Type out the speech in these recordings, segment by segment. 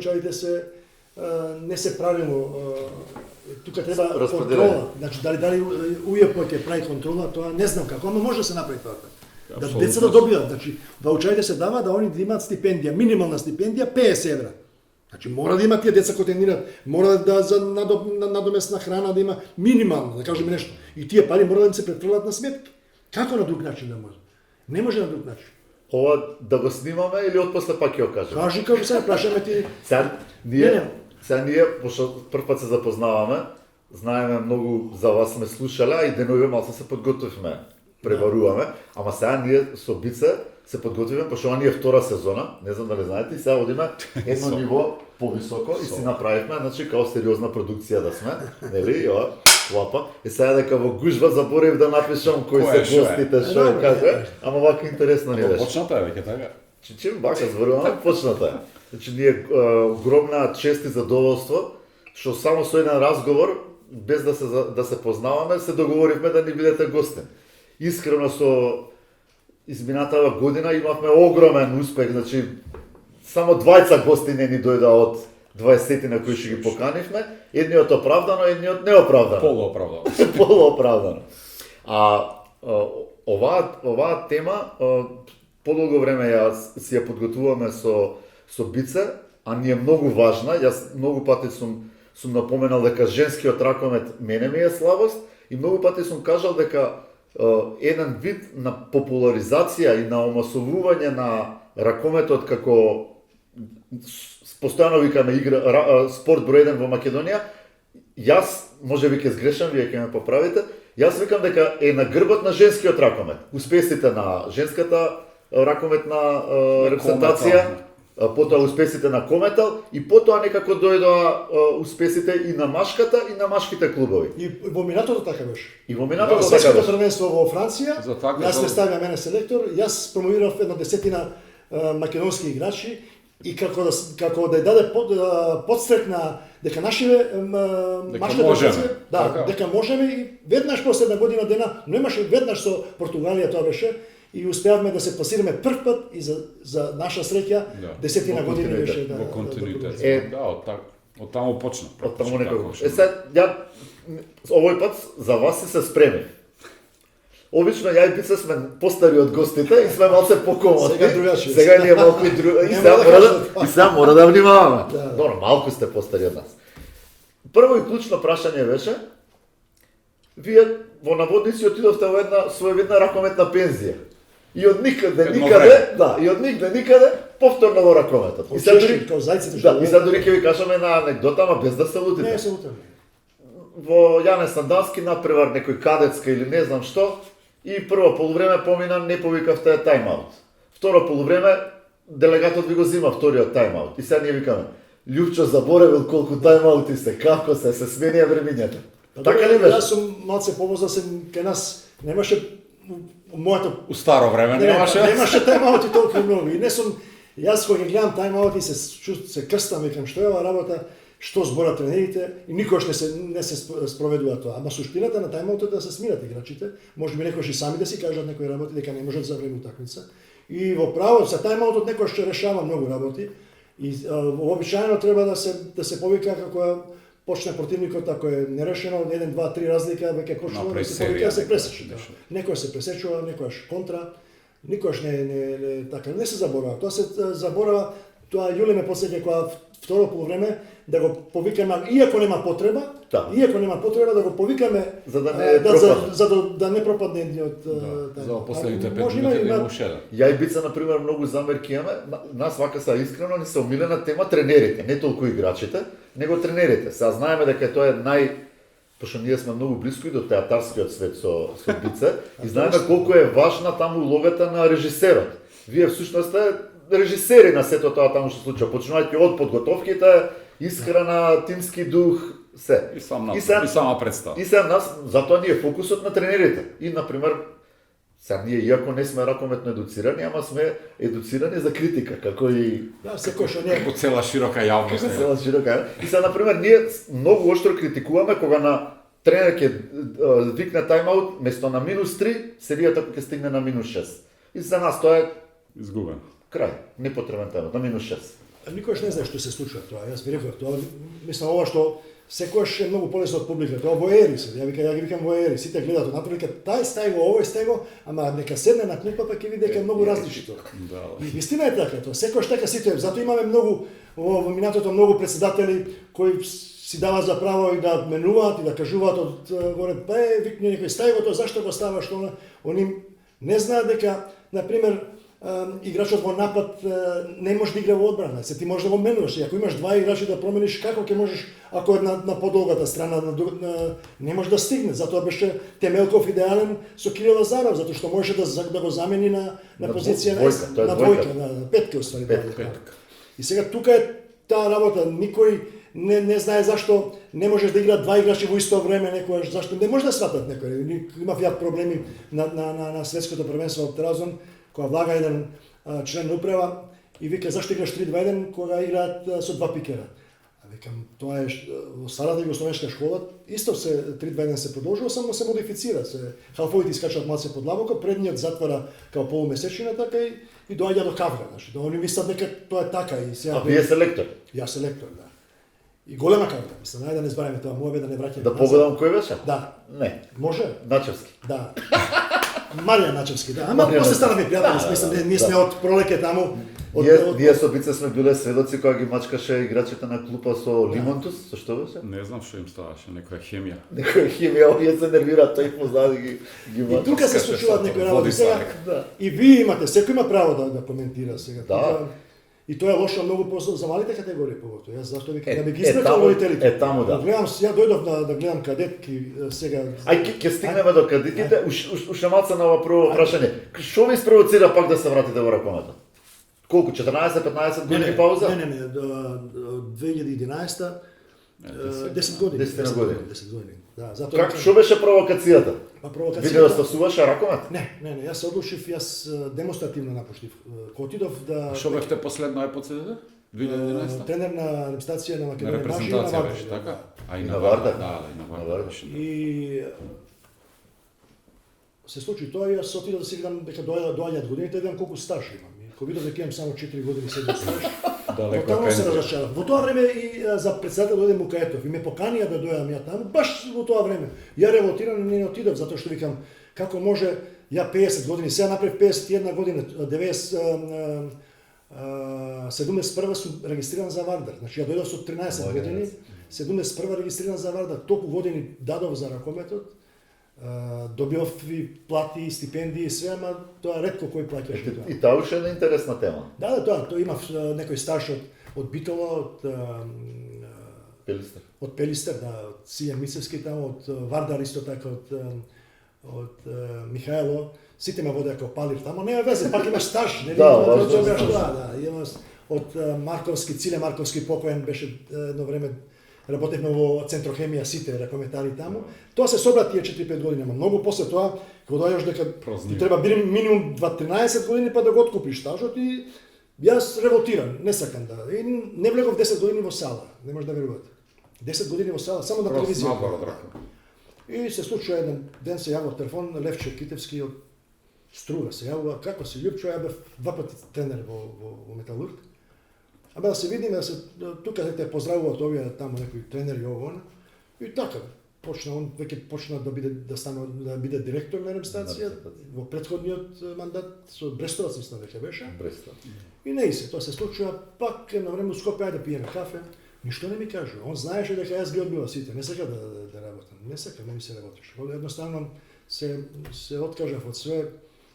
ваучарите се не се правилно тука треба контрола. Значи дали УЈП ќе прави контрола, тоа не знам како, ама може да се направи тоа. Да децата добиваат, значи ваучарите се дава да они да имаат стипендија, минимална стипендија 50 евра. Значи мора да има тие деца кои тренираат, мора да за надоместна храна да има минимално, да кажеме нешто. И тие пари мора да им се префрлат на сметки. Како на друг начин да може? Не може на друг начин. Ова да го снимаме или отпосле пак ќе го кажеме? Кажи како се прашаме ти. Сега ние, пошто прв пат се запознаваме, знаеме многу за вас сме слушале, а и деновиве малце се подготвивме, пребаруваме, ама сега ние со Бице се подготвиме, пошто ова ни е втора сезона, не знам дали знаете, и сега одиме едно ниво повисоко и си направивме, значи као сериозна продукција да сме, нели, ова, клапа. И сега дека во гужва заборев да напишам кои се гостите, што е каже, ама вака интересно ни беше. Почната е веќе така. Чим бака зборуваме, почната е. Значи ние огромна чест и задоволство што само со еден разговор, без да се познаваме, се договоривме да ни бидете гостин. Искрено со изминатава година имавме огромен успех, значи само двајца гости не ни дојда од 20 на кои што ги поканивме, едниот оправдано, едниот неоправдано. Полуоправдано. Полуоправдано. А оваа тема подолго време ја си ја подготвуваме со Бице, а ни е многу важна. Јас многу пати сум напоменал дека женскиот ракомет мене ми е слабост и многу пати сум кажал дека еден вид на популаризација и на омасовување на ракометот како постојано викаме игра спорт број 1 во Македонија. Јас можеби ќе сгрешам, вие ќе ме поправите. Јас викам дека е на грбот на женскиот ракомет. Успесите на женската ракометна репрезентација, потоа успесите на Кометал и потоа некако дојдоа успесите и на машката и на машките клубови. И во минатото така беше. И во минатото така Светското беше. првенство во Франција, јас ме ставија мене селектор, јас промовирав една десетина македонски играчи и како да ја даде подстрекна дека нашиве машката дека можеме и веднаш после една година дена, немаше веднаш со Португалија тоа беше и успеавме да се пласираме прв пат и за наша среќа десетина години беше во континуитет. Од таму почна. Од таму некако. Сега ја овој пат за вас се спремив. Обично ја и Бице сме постари од гостите и сме малце покомотни. Сега другачи. Сега ние малку и сега мора да внимаваме. Добро, малку сте постари од нас. Прво и клучно прашање беше, вие во наводници отидовте во една своевидна ракометна пензија. И од никаде никаде повторно во ракометот. И сега дури ќе ви кажаме една анегдота, ама без да се лутите. Не се лутаме. Во Јане Сандански напревар некој кадетска или не знам што, и прво полувреме помина не повикавте тајмаут. Второ полувреме делегатот ви го зима вториот тајмаут. И сега ние викаме, Љупчо заборевил колку тајмаути се, како се сменија времињата. Така ли беше? Јас сум малце повозрасен, кај нас немаше моето У старо време немаше. Немаше тајмаути толку многу. И не сум јас кога ги гледам тајмаути се крстам, викам што е ова работа, што зборат тренерите и никош не се спроведува тоа. Ама суштината на тајмаутот е да се смират играчите, можеби некош и сами да си кажат некои работи дека не можат за време утакмица. И во право за тајмаутот некош ќе решава многу работи. И вообичаено треба да се повика како почне противникот, ако е нерешено, 1, 2, 3 разлика, веќе почнува да се повика, да се пресече. Некој се пресечува, некојаш контра, никош не така, не се заборава. Тоа се заборава, тоа Јуле ме посеќа кога второ полувреме да го повикаме, иако нема потреба, да го повикаме за да не пропадне едниот. За последните 5 минути да има уште еден. Ја и Бица на пример многу замерки имаме, нас вака са искрено ни се омилена тема тренерите, не толку играчите, него тренерите. Сега знаеме дека тоа е пошто ние сме многу блиску и до театарскиот свет со Бице и знаеме колку е важна таму улогата на режисерот. Вие всушност сте режисери на сето тоа таму што случува, почнувајќи од подготовките, искрена, тимски дух, се. И сама представа. И се нас, затоа ни е фокусот на тренерите. И, например, сега ние, иако не сме ракометно едуцирани, ама сме едуцирани за критика, како и... Да, секој што не е. Како цела широка јавност. Цела широка. И сега, например, ние многу оштро критикуваме кога на тренер ќе викне тајмаут, место на -3, серијата ќе стигне на -6. И за нас тоа е... Изгубен. Крај, непотребен тајмаут, на -6. Никош не знае што се случува тоа. Јас ви реков тоа, мислам ова што секојаш е многу полесно од публика. Тоа воери се. Ја ги викам воери. Сите гледаат напред, тај стај го, овој стај го, ама нека седне на клупа па ќе види дека е многу различно. И вистина е така тоа. Секојаш така сите. Затоа имаме многу во минатото многу претседатели кои си даваат за право и да менуваат и да кажуваат од горе, викне некој стај го тоа, зашто го ставаш тоа? Они не знаат дека, на пример, играчот во напад не може да игра во одбрана. Се ти можеш да го менуваш. И ако имаш два играчи да промениш, како ќе можеш ако е на подолгата страна не може да стигне. Затоа беше Темелков идеален со Кирил Лазаров, затоа што можеше да го замени на позиција на двојка, на петка уствари. И сега тука е таа работа. Никој не знае зашто не можеш да играат два играчи во исто време некојаш, зашто не може да сватат некој. Имав ја проблеми на светското првенство во Тразон, кога влага еден член на управа и вика зашто играш 3-2-1 кога играат со два пикера. А викам тоа е во старата југословенска школа исто се 3-2-1 се продолжува, само се модифицира, се халфовите искачаат малце подлабоко, предниот затвара као полумесечина така и доаѓа до кавга, значи, да они мислат дека тоа е така и сега. А вие селектор? Јас селектор, да. И голема кавга, мислам, најде да не збареме тоа, моја бе да не враќаме. Да погledам кој беше? Да. Не. Може? Начевски. Да. Маријан Начевски, да. Ама после станавме пријатели, мислам, ние сме од пролеке таму. Ние со Бице сме биле сведоци кога ги мачкаше играчите на клупа со Лимонтус, со што беше? Не знам што им ставаше, некоја хемија. Некоја хемија, овие се нервираат, тој позади ги мачка. И тука се случуваат некои работи сега. И вие имате, секој има право да коментира сега. Да. И тоа е лошо многу за малите категории поготово. Јас зашто викам да би ги испратил родителите. Е таму да. Гледам, ја дојдов да гледам кадетки сега. Ај ќе стигнеме до кадетите, уште малце на ова прво прашање. Што ви спровоцира пак да се вратите во ракометот? Колку 14-15 години пауза? Не, до 2011 10 години. 10 години. 10 години. Да, затоа. Што беше провокацијата? Провокацијата. Виде да ставуваше ракомет? Не, јас се одлучив, јас демонстративно напуштив. Кога отидов да. Што бевте последно по ЦДД? 2011? Тренер на репрезентација на Македонија. На репрезентација беше, така? А и на Вардар. Да, и на Вардар. И се случи тоа и јас отидов да си видам дека доаѓаат годините, да видам колку стаж имам. Кога видов дека имам само 4 години седно стаж, тотално се разочарав. Во тоа време и за председател дојде Мукаетов и ме поканија да дојдам ја таму, баш во тоа време. Ја револтиран не отидов затоа што викам како може ја 50 години, сега направив 51 година, 71 сум регистриран за Вардар. Значи ја дојдов со 13 години, 71 регистриран за Вардар, толку години дадов за ракометот. Добив и плати и стипендии и све, ама тоа ретко кој плаќаше тоа. И тоа уште е интересна тема. Да, тоа имав некој стаж од Битола, од Пелистер. Од Пелистер, да, од Сијан Мицевски таму, од Вардар исто така, од Михајло. Сите ме водеа како палир таму, нема везе, пак имаш стаж, нели? Да, имаш од Марковски, Циле Марковски покоен беше едно време. Работевме во Центрохемија сите ракометари таму. Тоа се собра тие 4-5 години, ама многу после тоа кога доаѓаш дека ти треба минимум 13 години па да го откупиш стажот и јас револтирам, не сакам да. И не влегов 10 години во сала, не може да верувате. 10 години во сала само на телевизија. И се случува еден ден се јавува телефон Левче Китевски од Струга се јавува, како си Љупчо, ја бев два пати тренер во Металург. Абе да се видиме, да се тука те поздравуваат овие таму некои тренери ово. И така почна он веќе почна да биде директор на репрезентација во претходниот мандат со Брестовац мислам дека беше. Брестов. И не се, тоа се случува пак на време во Скопје ајде да пиеме кафе. Ништо не ми кажува. Он знаеше дека јас ги одбива сите, не сака да работам. Не сака, не ми се работеше. Едноставно се откажав од све,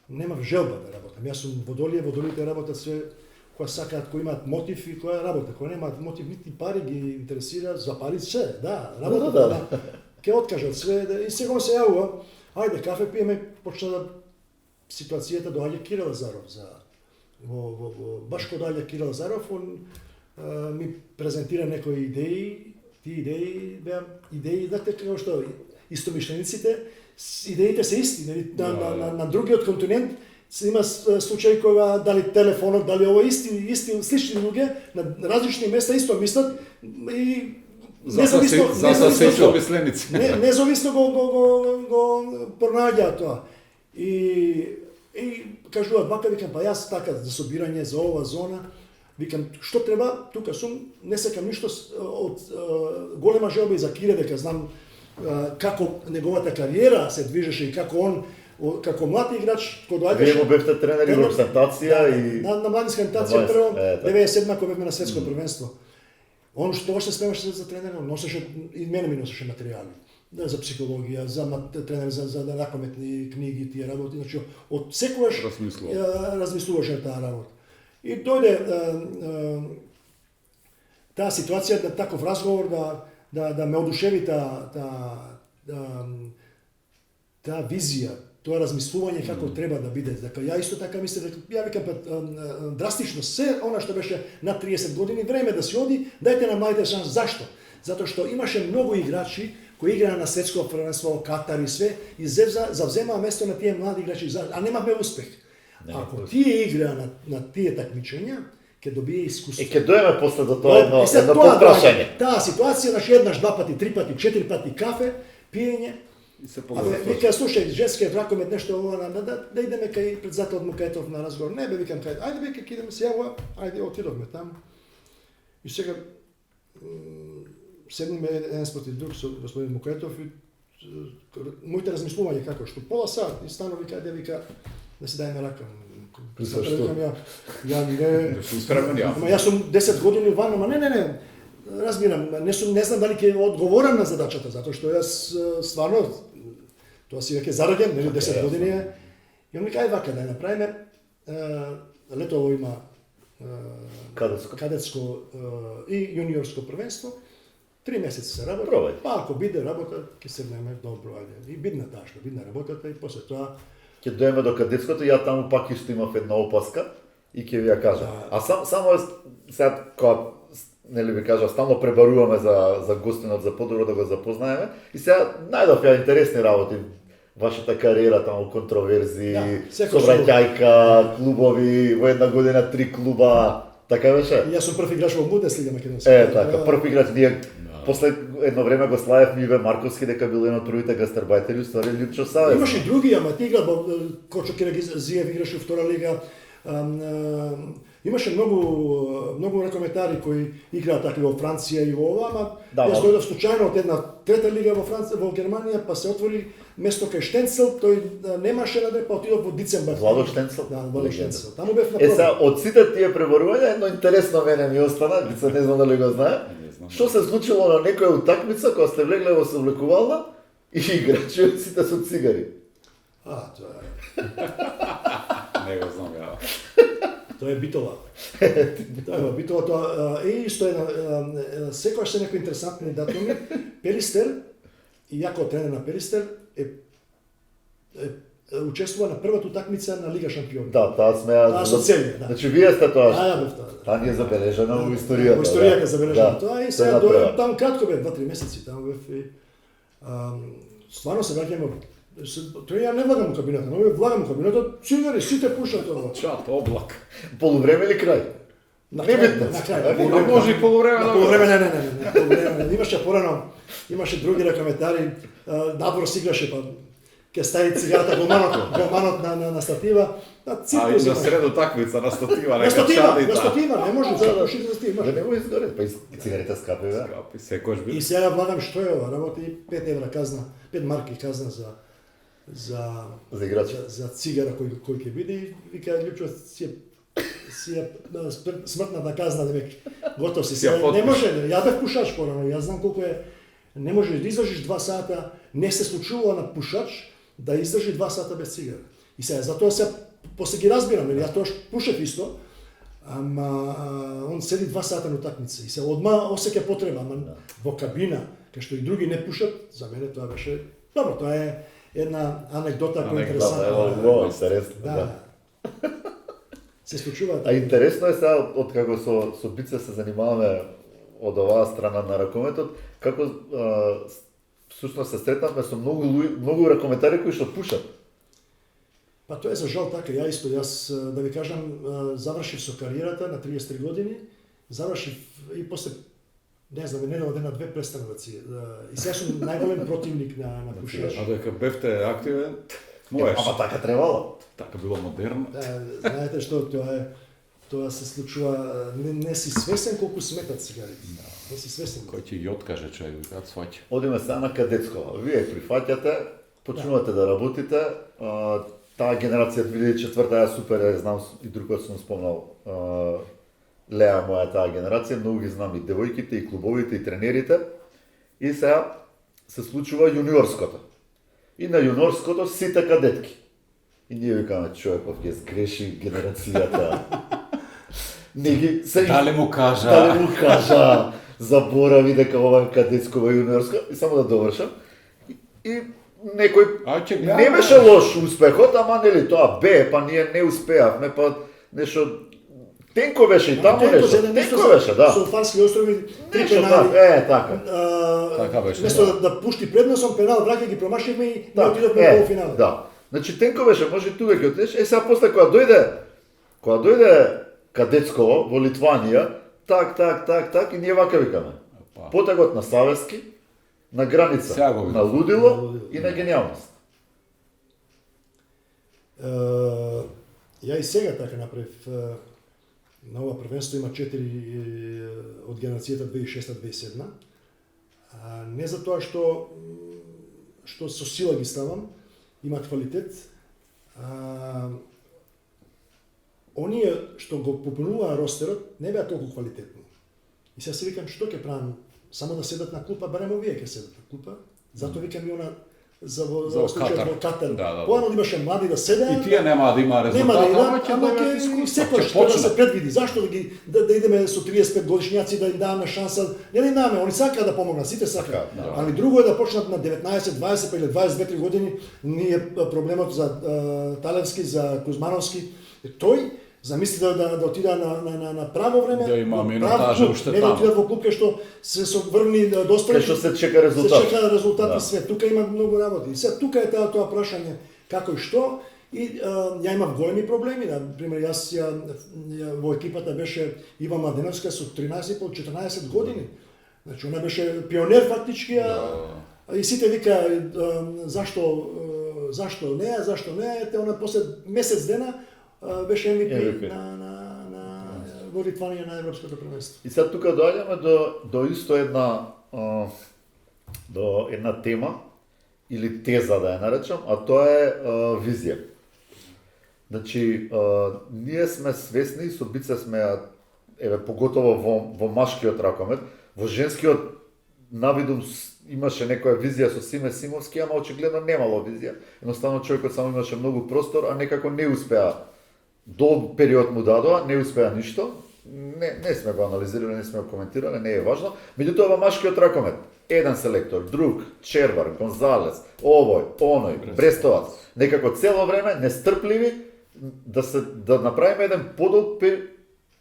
немав желба да работам. Јас сум водолите работат све која сакаат, кои имаат мотив и која работа, која немаат мотив, нити пари ги интересира, за пари се, да, работа, да. Ке откажат све, и сега се јавува, ајде, кафе пиеме, почна да ситуацијата доаѓа Кирил Лазаров, баш кога доаѓа Кирил Лазаров, он ми презентира некои идеи, тие идеи беа идеи, знаете како што истомишлениците, идеите се исти, на другиот континент, има случаи кога дали телефонот, дали ово исти слични луѓе на различни места исто мислат и независно го пронаѓаат тоа. И кажуваат вака, викам, па јас така за собирање за ова зона, Викам, што треба, тука сум, не сакам ништо од голема желба и за Кире, дека знам како неговата кариера се движеше и како он, како млад играч, кој доаѓаше... Вие му бевте тренери во репрезентација и... На младинска репрезентација прво, 97 кога бевме на светско првенство. Он што още спремаше за тренер, носеше, и мене ми носеше материјали. За психологија, за тренер, за ракометни книги, тие работи, значи од секогаш размислуваше таа работа. И дојде таа ситуација да таков разговор да ме одушеви таа визија, тоа размислување како треба да биде. Дека ја исто така мислам дека ја викам драстично се она што беше на 30 години време да се оди, дајте на младите шанс. Зашто? Затоа што имаше многу играчи кои играа на светско првенство, Катар и све, и завземаа место на тие млади играчи, а немавме успех. Ако тие играа на тие такмичења, ќе добие искуство. Ќе дојме после до тоа едно попрашање. Таа ситуација, значи еднаш, два пати, три пати, четири пати кафе, пиење. Вика, слушај, женскиот ракомет нешто ова, да идеме кај председател Мукаетов на разговор. Не бе, викам кај, ајде бе, ќе идеме се јава, ајде отидовме таму. И сега седниме еден спротив друг со господин Мукаетов и моите размислување како што пола сат и станови каде вика да се дајме рака. Зашто? Ја не. Ама јас сум 10 години ван, ама не. Разбирам, не знам дали ќе одговорам на задачата, затоа што јас стварно тоа си веќе зараѓен, нели 10 години е. И он ми кај вака да ја направиме. Летово има кадетско и јуниорско првенство. 3 месеци се работа, па ако биде работа, ќе седнеме добро, ајде. И бидна таа што бидна работата и после тоа ќе дојдеме до кадетското, ја таму пак исто имав една опаска и ќе ви ја кажам. А само сега кога нели ви кажа, стално пребаруваме за гостинот за подобро да го запознаеме и сега најдов ја интересни работи. Вашата кариера таму, контроверзии, собраќајка, клубови, во една година 3 клуба, така беше? Јас сум прв играч во Бундеслига македонска. Така, прв играч ние после едно време го славевме Иве Марковски дека бил еден од првите гастарбајтери, уствари Лјупчо Савец. Имаше и други, ама ти игра Кочо Кирагизиев играше во втора лига. Имаше многу ракометари кои играат така во Франција и во ова, ама јас дојдов случајно од една трета лига во Франција, во Германија, па се отвори место кај Штенцел, тој немаше да па отидов во Дицембар. Владо Штенцел? Да, Владо Штенцел. Таму бев на проба. Сега, од сите тие преборувања, едно интересно мене ми остана, Бица не знам дали го знае. Што се случило на некоја утакмица кога сте влегле во совлекувална и играчи сите со цигари? Тоа е. Не го знам ја. Тоа е Битола. Тоа е Битола, тоа е исто секогаш се некои интересантни датуми. Пелистер, и ја како тренер на Пелистер, учествува на првата утакмица на Лига шампиони. Да, таа сме ја... Таа со цели, да. Значи вие сте тоа. Ја бев тоа. Таа ни е забележана во историјата. Во историјата забележана тоа и сега дојдов таму кратко бев, 2-3 месеци таму бев и стварно се враќаме. Тоа ја не влагам во кабинетот, но влагам во кабинетот, цигари, сите пушат ова. Чат, облак. Полувреме или крај? На крај. Може и полувреме. На полувреме, не. Полувреме. Имаше порано, имаше други ракометари, надвор си играше, па ќе стави цигарата во манот на статива. А и на средо такмица на статива, на статива, не може да пушите за статива. Да не го изгоре, па и цигарите скапи, да. Скапи, секојаш бил. И сега влагам што е ова, работи 5 евра казна, 5 марки казна за играч. За цигара кој ќе биде и вика Лјупчо си е смртната казна дека готов си. Не може, ја бев пушач порано, јас знам колку е. Не може да издржиш 2 сата, не се случува на пушач да издржи 2 сата без цигара. И сега затоа се после ги разбирам, ја тоа пушев исто, ама он седи 2 сата на утакмица и се одма осеќа потреба, ама во кабина, кај што и други не пушат, за мене тоа беше добро, тоа е една анекдота која е интересантна. Интересно, да. Се случува. А интересно е сега од како со Бице се занимаваме од оваа страна на ракометот, како всушност се сретнавме со многу ракометари кои што пушат. Па тоа е за жал така, јас да ви кажам, завршив со кариерата на 33 години, завршив и после не знам, недела дена 2 престанав да цигам. И сега сум најголем противник на пушење. А дека бевте активен, можеш. Ама така требало. Така било модерно. Знаете што тоа е Тоа се случува, не си свесен колку сметат цигарите. Не си свесен. Кој ќе ги откаже човек, кога сваќа. Одиме сега на Кадетскова. Вие прифаќате, почнувате да работите. Таа генерација 2004-та е супер, ја знам и друг пат сум спомнал. Леа моја таа генерација, многу ги знам и девојките, и клубовите, и тренерите. И сега се случува јуниорското. И на јуниорското сите кадетки. И ние викаме, човеков ќе сгреши генерацијата. Не ги Дали му кажа? Дали му кажа? Заборави дека ова е кадетскова јуниорска. И само да довршам. И некој ќе не беше лош успехот, ама нели тоа бе, па ние не успеавме, па нешто тенко беше и таму нешто. Тенко беше, да. Со Фарски острови три Нешто пенали. така. Така беше. Место да пушти предносом пенал, враќа ги промашивме и не отидовме во полуфинале. Да. Значи тенко беше, може и тука ќе отидеш. Сега после кога дојде Кадетсково во Литванија, так и ние вака викаме. Потегот на Савески, на граница, на лудило и на гениалност. Ја и сега така направив. На ова првенство има 4 од генерацијата 2006-2007. Не за тоа што со сила ги ставам, имаат квалитет. Оние што го попунуваа ростерот не беа толку квалитетни. И сега се викам што ќе правам, само да седат на клупа, барем овие ќе седат на клупа. Затоа викам и она за случајот во Катар. Поано имаше млади да седеат. И тие нема да има резултат, ама ќе секојаш треба да се предвиди. Зашто да идеме со 35 годишњаци да им даваме шанса? Не да им даваме, они сакаат да помогнат, сите сакаат. Али друго е да почнат на 19, 20 или 22 години. Ние проблемот за Талевски, за Кузмановски, тој замисли да отида на право време, да има минутажа уште не да отидат во клуб кај што се соврвни достојни. Кај што се чека резултат. Се чека резултат и све. Тука има многу работи. И сега тука е тоа прашање како и што. И ја имав големи проблеми. Например, јас во екипата беше Ива Младеновска со 13,5-14 години. Значи, она беше пионер фактички, и сите вика зашто не, те она после месец дена беше MVP во Литванија на Европското првенство. И сега тука доаѓаме до исто една тема или теза да ја наречам, а тоа е визија. Значи, ние сме свесни, со Бице сме, поготово во машкиот ракомет, во женскиот навидум имаше некоја визија со Симе Симовски, ама очигледно немало визија. Едноставно човекот само имаше многу простор, а некако не успеа. Долг период му дадоа, не успеа ништо. Не сме го анализирали, не сме го коментирали, не е важно. Меѓутоа во машкиот ракомет, еден селектор, друг, Червар, Гонзалес, овој, оној, Брестовац, некако цело време нестрпливи да направиме еден подолг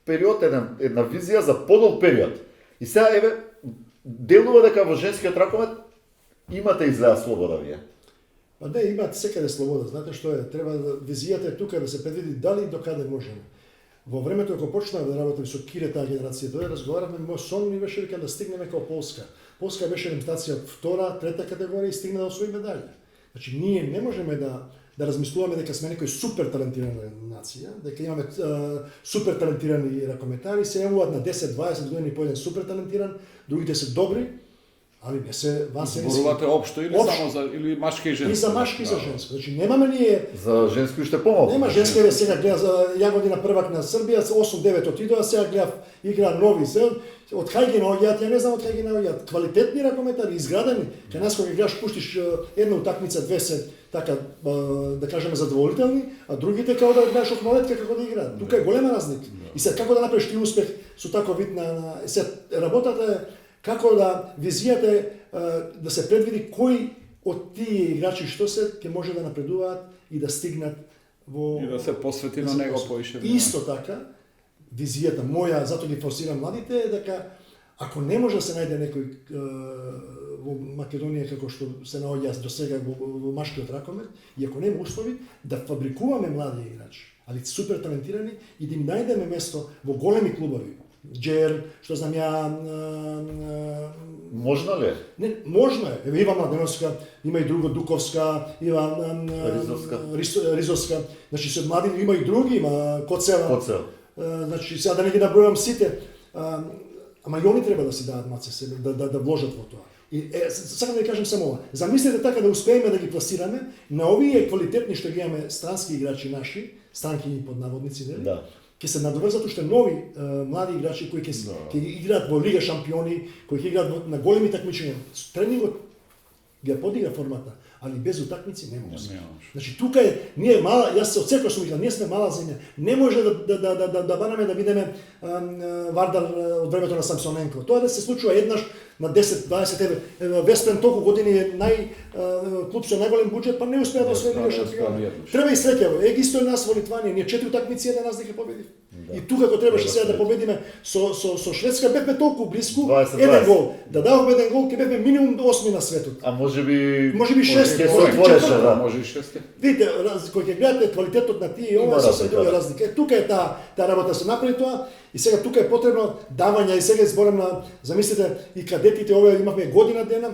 период, една визија за подолг период. И сега делува дека во женскиот ракомет имате изгледа слобода вие. Па не, имаат секаде слобода. Знаете што е? Треба визијата е тука да се предвиди дали и докаде можеме. Во времето кога почнав да работам со Кире таа генерација, тоа разговаравме, мој сон ми беше вика да стигнеме како Полска. Полска беше ориентација втора, трета категорија и стигна да освои медаља. Значи ние не можеме да размислуваме дека сме некој супер талентирана нација, дека имаме супер талентирани ракометари, се јавуваат на 10-20 години по еден супер талентиран, другите се добри, али не се васени. Зборувате општо или само за или машки и женски? И за машки и за женски. Значи немаме ние за женски уште помалку. Нема женски, сега гледа за Јагодина првак на Србија, 8-9 отидоа, сега гледав игра нови се. Од кај ги наоѓаат, ја не знам од кај ги наоѓаат. Квалитетни ракометари, изградени. Кај нас кога играш пуштиш една утакмица, две се така да кажеме задоволителни, а другите како да играш од малетка како да играат. Тука е голема разлика. И сега како да направиш ти успех со таков вид на сега работата е како да визијата е да се предвиди кои од тие играчи што се ќе може да напредуваат и да стигнат во и да се посвети на него поише. Исто така визијата моја, затоа ги форсирам младите, е дека ако не може да се најде некој во Македонија како што се наоѓа до сега во машкиот ракомет, и ако нема услови да фабрикуваме млади играчи, али супер талентирани и да им најдеме место во големи клубови. Джер, што знам ја... Можно ли? Не, можно е. Има Младеновска, има и друго Дуковска, има Ризовска. Значи се млади, има и други, има Коцева. значи сега да не ги набројам сите, ама и они треба да си дадат маце себе, да вложат во тоа. И сакам да ви кажам само ова. Замислете така да успееме да ги пласираме на овие квалитетни што ги имаме странски играчи наши, странки под наводници, нели? Да. Ќе се надоврзат уште нови млади играчи кои ќе играат во Лига шампиони, кои ќе играат на големи такмичења. Тренингот ги подига формата, али без утакмици не може. Значи тука е, ние мала, јас се отсекош сум ние сме мала земја. Не може да бараме да видиме Вардар од времето на Самсоненко. Тоа да се случува еднаш на 10-20 еве. Веспен толку години е клуб со најголем буџет, па не успеа да освои Лига шампиони. Треба и среќа. Исто и нас во Литванија, ние 4 утакмици една разлика победив. И тука кога требаше сега да победиме со Шведска бевме толку блиску, еден гол. Да даваме еден гол, ќе бевме минимум 8 на светот. А можеби 6. Ќе се отвореше, да. Може и 6. Видите, кога ќе гледате квалитетот на тие и ова се друга разлика. Тука е таа работа се направи тоа и сега тука е потребно давање и сега зборам на замислите и кадетите овие имавме година дена.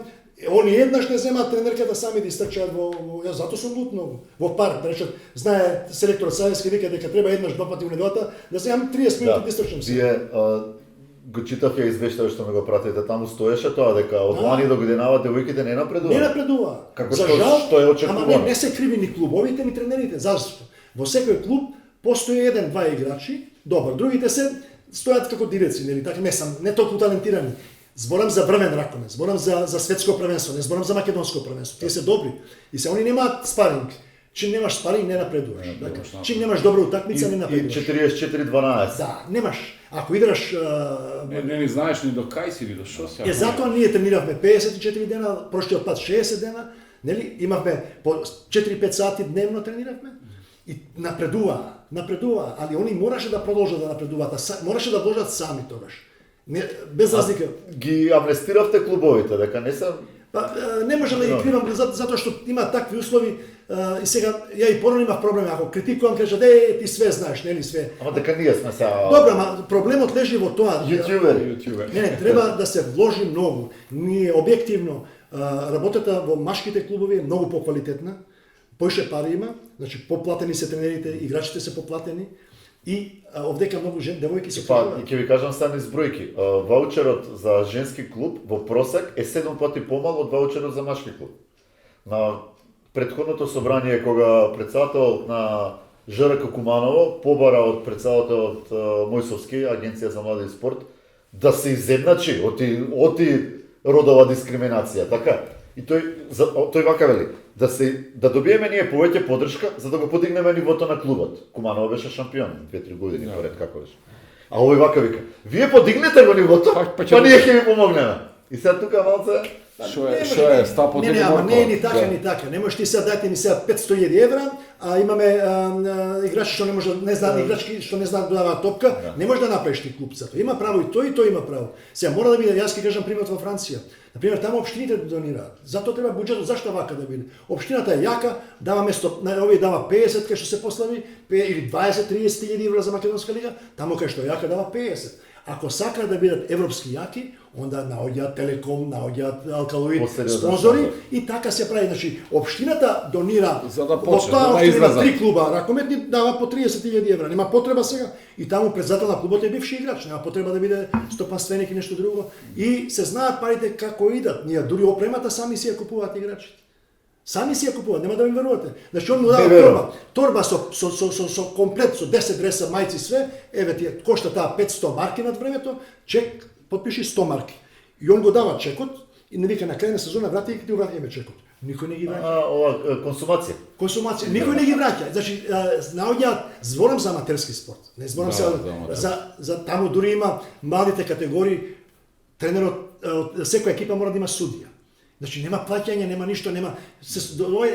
Они еднаш не земаат тренерката сами да истрчаат во јас затоа сум лут многу. Во парк, да речат, знае селекторот Савески вика дека треба еднаш два пати во неделата да земам 30 минути да истрчам се. Вие го читав ја извештај што ме го пратите, таму стоеше тоа дека од лани до годинава девојките не напредува. Не напредува. Како за жал, што е очекувано. Ама не се криви ни клубовите ни тренерите. Зашто? Во секој клуб постои еден-два играчи, добар, другите се стојат како диреци, нели така не толку талентирани. Зборам за врвен ракомет, зборам за светско првенство, не зборам за македонско првенство. Тие се добри и се они немаат спаринг. Чим немаш спаринг не напредуваш. Чим немаш добра утакмица не напредуваш. И 44-12. Да, немаш. Ако играш не знаеш ни до кај си или до шо си. Затоа ние трениравме 54 дена, прошлиот пат 60 дена, нели? Имавме по 4-5 сати дневно трениравме и напредува, али они мораше да продолжат да напредуваат, мораше да вложат сами тогаш. Без разлика. Ги амнестиравте клубовите, дека не се... Не можам да ги кривам, затоа што има такви услови и сега, ја и порано имав проблеми, ако критикувам, кажа, ти све знаеш, нели све. Ама дека ние сме сега... Добро, ама проблемот лежи во тоа. Ютубери. Не, треба да се вложи многу. Ние објективно, работата во машките клубови е многу поквалитетна, поише пари има, значи поплатени се тренерите, играчите се поплатени, и овдека многу девојки се Па, и ќе ви кажам само избројки. Ваучерот за женски клуб во просек е 7 пати помал од ваучерот за машки клуб. На претходното собрание кога председател на ЖРК Куманово побара од председателот Мојсовски, Агенција за млади и спорт, да се изедначи оти родова дискриминација, така? И тој вака вели, да добиеме ние повеќе поддршка за да го подигнеме нивото на клубот. Куманово беше шампион 2-3 години поред, како беше. А овој вака вика, вие подигнете го нивото, па ние ќе ви помогнеме. И сега тука малце Што е стапот не, ама не е ни така, ни така. Не можеш ти сега дайте ми сега 500.000 евра, а имаме играчи што не може, не знаат играчки што не знаат да даваат топка, не може да направиш ти клуб за тоа. Има право и тој има право. Сега мора да биде, јас ќе кажам примерот во Франција. Например, таму општините донираат. Затоа треба буџетот, зашто вака да биде? Општината е јака, дава место, овој дава 50 кај што се послави, или 20-30.000 евра за македонска лига, таму кај што јака дава 50. Ако сакаат да бидат европски јаки, онда наоѓаат Телеком, наоѓаат Алкалоид, спонзори и така се прави. Значи, општината донира за да во таа општина 3 клуба, ракометни дава по 30.000 евра. Нема потреба сега. И таму председател на клубот е бивши играч, нема потреба да биде стопанственик и нешто друго. И се знаат парите како идат. Ние дури опремата сами си ја купуваат играчите. Сами си ја купуваат, нема да ми верувате. Значи он му дава торба со комплет, со 10 дреса, мајци све, еве ти кошта таа 500 марки над времето, чек, подпиши 100 марки. И он го дава чекот и не вика на крај на сезона врати и ти вратиме чекот. Никој не ги враќа. Ова консумација. Никој не ги враќа. Значи наоѓаат, зборам за аматерски спорт. Не зборам за таму дури има младите категории, тренерот секоја екипа мора да има судија. Значи нема плаќање, нема ништо, нема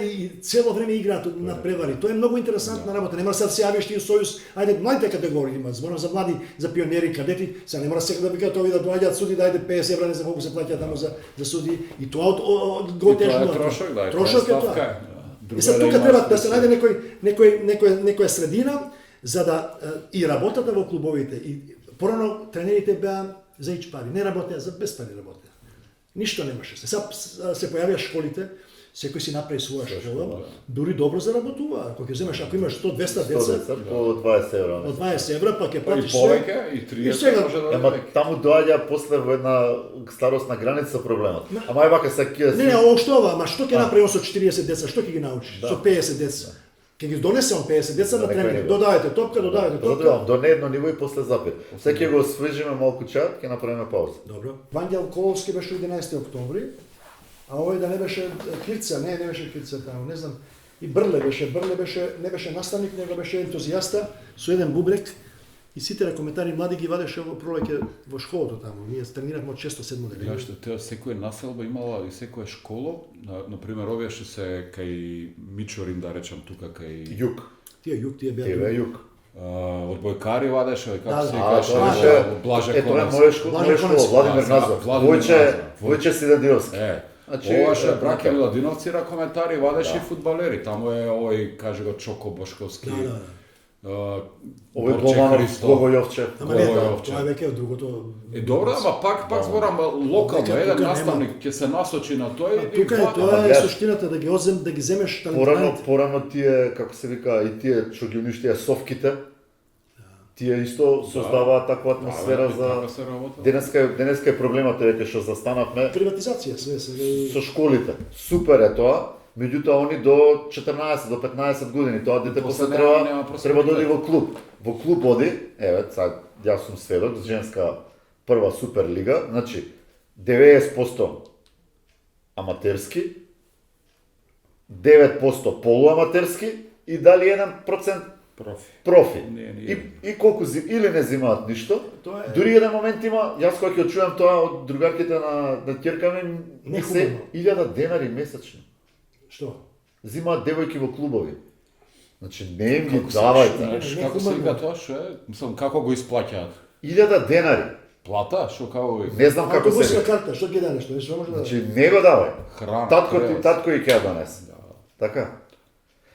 и цело време играат на превари. Тоа е многу интересантна работа. Не мора сега да се јавиш ти у сојуз, ајде младите категории има, зборам за млади, за пионери, кадети, сега не мора сега да викаат овие да доаѓаат суди, да ајде 50 евра, не знам колку се плаќа таму за суди и тоа го тежно. Трошок е тоа. И сега тука треба да се најде некоја средина за да и работата во клубовите и порано тренерите беа за ич пари, не работеа за без пари работеа. Ништо немаше. Сега се појавија школите, секој си направи своја школа, дури добро заработува. Ако ќе земеш, ако имаш 100-200 деца, 100 деца по 20 евра. од 20 евра, па ќе И платиш све. повеќе, и 30 сега- може да Ема дојде. таму доаѓа после во една старосна граница проблемот. Ама е вака се ќе Не, ово што ова, ма што ќе направи он со 40 деца, што ќе ги научиш? Со 50 деца. Ќе ги донесе он 50 деца на некој тренинг. ниво. Додавајте топка, додавајте топка. Додавам до не едно ниво и после запир. Се ќе го освежиме малку чајот, ќе направиме пауза. Добро. Вангел Коловски беше 11 октомври, а овој да не беше Кирца, не беше Кирца таму, не знам. И Брле беше, не беше наставник, него беше ентузијаста со еден бубрек. И сите коментари млади ги вадеше во пролеќе во школото таму. Ние трениравме од 6-7 Гледаш години. што теа секоја населба имала и секоја школа, на пример овие што се кај Мичорин да речам тука кај Јук. Тие јук, тие Еве беа. јук. одбојкари вадеше, Да, како се да. А, каже, тоа беше- Блаже Е, тоа е Конец. моја школа, Блаже Конец. Владимир Да, Назов. Владимир Назов. Војче Сидадиовски. Значи, Значи, ова ше така. браке Миладиновци коментари вадеше Да. и фудбалери. Таму е овој, каже го Чоко Бошковски. Да. Овој Борче Голманов, Христо. Гого Јовче. Ама не, Гово тоа е веќе од другото. Добро, ама пак зборам локално, Тука еден нема. наставник ќе се насочи на тој и Тука е, вака. тоа е гледаш. суштината да ги земеш Порано, талентираните. порано тие, како се вика, и тие што ги уништија совките, тие исто создаваат таква атмосфера за... Така се работа. Денеска е проблемот веќе што застанавме Приватизација, све сега. со школите. Супер е тоа, меѓутоа они до 14 до 15 години тоа дете После после нема треба да просперитет. оди во клуб. Во клуб оди, еве, сад јас сум сведок, женска прва суперлига, значи 90% аматерски, 9% полуаматерски и дали 1% Профи. профи. Не. И колку или не взимаат ништо. Тоа е- Дури еден момент има, јас кога ќе чујам тоа од другарките на ќерка ми, Не се хубаво. 1000 денари месечно. Што? Взимаат девојки во клубови. Значи не им ги Како се- давајте. знаеш, Не, Како се хумано. вика тоа, што е? Мислам, како го исплаќаат? 1000 денари. Плата, што како ви? Не знам како Автобуска се. карта, што ги дадеш, тоа што може да. Значи не го давај. Храна. Татко превоз. ти, татко и ќе ја донесе. Така.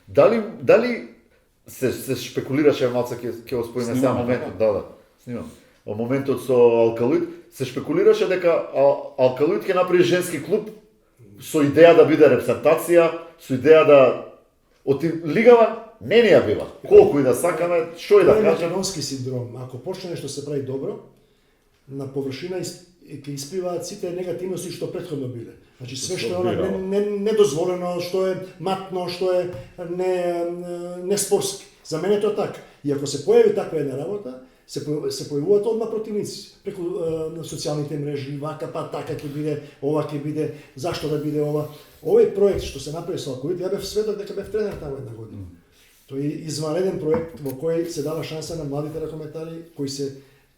Дали се шпекулираше малце ќе го споиме сега Снимаме, моментот, да. Снимам. Во моментот со Алкалоид се шпекулираше дека Алкалоид ќе направи женски клуб со идеја да биде репрезентација, со идеја да лигава не ни ја бива. Колку и да сакаме, што и да Тоа е кажеме. македонски синдром. Ако почне нешто се прави добро, на површина ќе испливаат сите негативности што претходно биле. Значи све што е она недозволено, што е матно, што е не спорски. За мене тоа така. И ако се појави таква една работа, се појавуваат одма противници преку на социјалните мрежи, вака па така ќе биде, ова ќе биде, зашто да биде ова. Овој проект што се направи со Алкалоид, ја бев сведок дека бев тренер таму една година. Тој е изванреден проект во кој се дава шанса на младите ракометари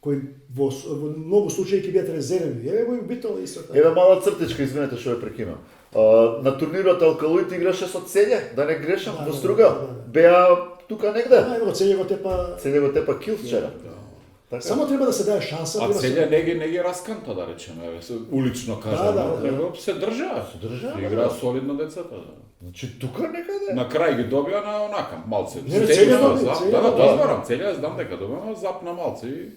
кои во многу случаи ќе бидат резервни. Еве го и Битола исто така. Еве мала цртичка, извинете што ја прекинам. На турнирот Алкалоид играше со Целје, да не грешам, Да, во да, Струга. да. Беа тука негде. Ево целје го тепа. Целје го тепа кил вчера. Така. Само треба да се даде шанса. А треба се- целја не ги расканта, да речеме, еве, се улично кажано. да. Се држаа. Играа солидно децата. Да. Значи тука некаде. На крај ги добија на онака малце. Не, целја доби, целја Да, доби. тоа зборам, целја знам дека добија запна малце и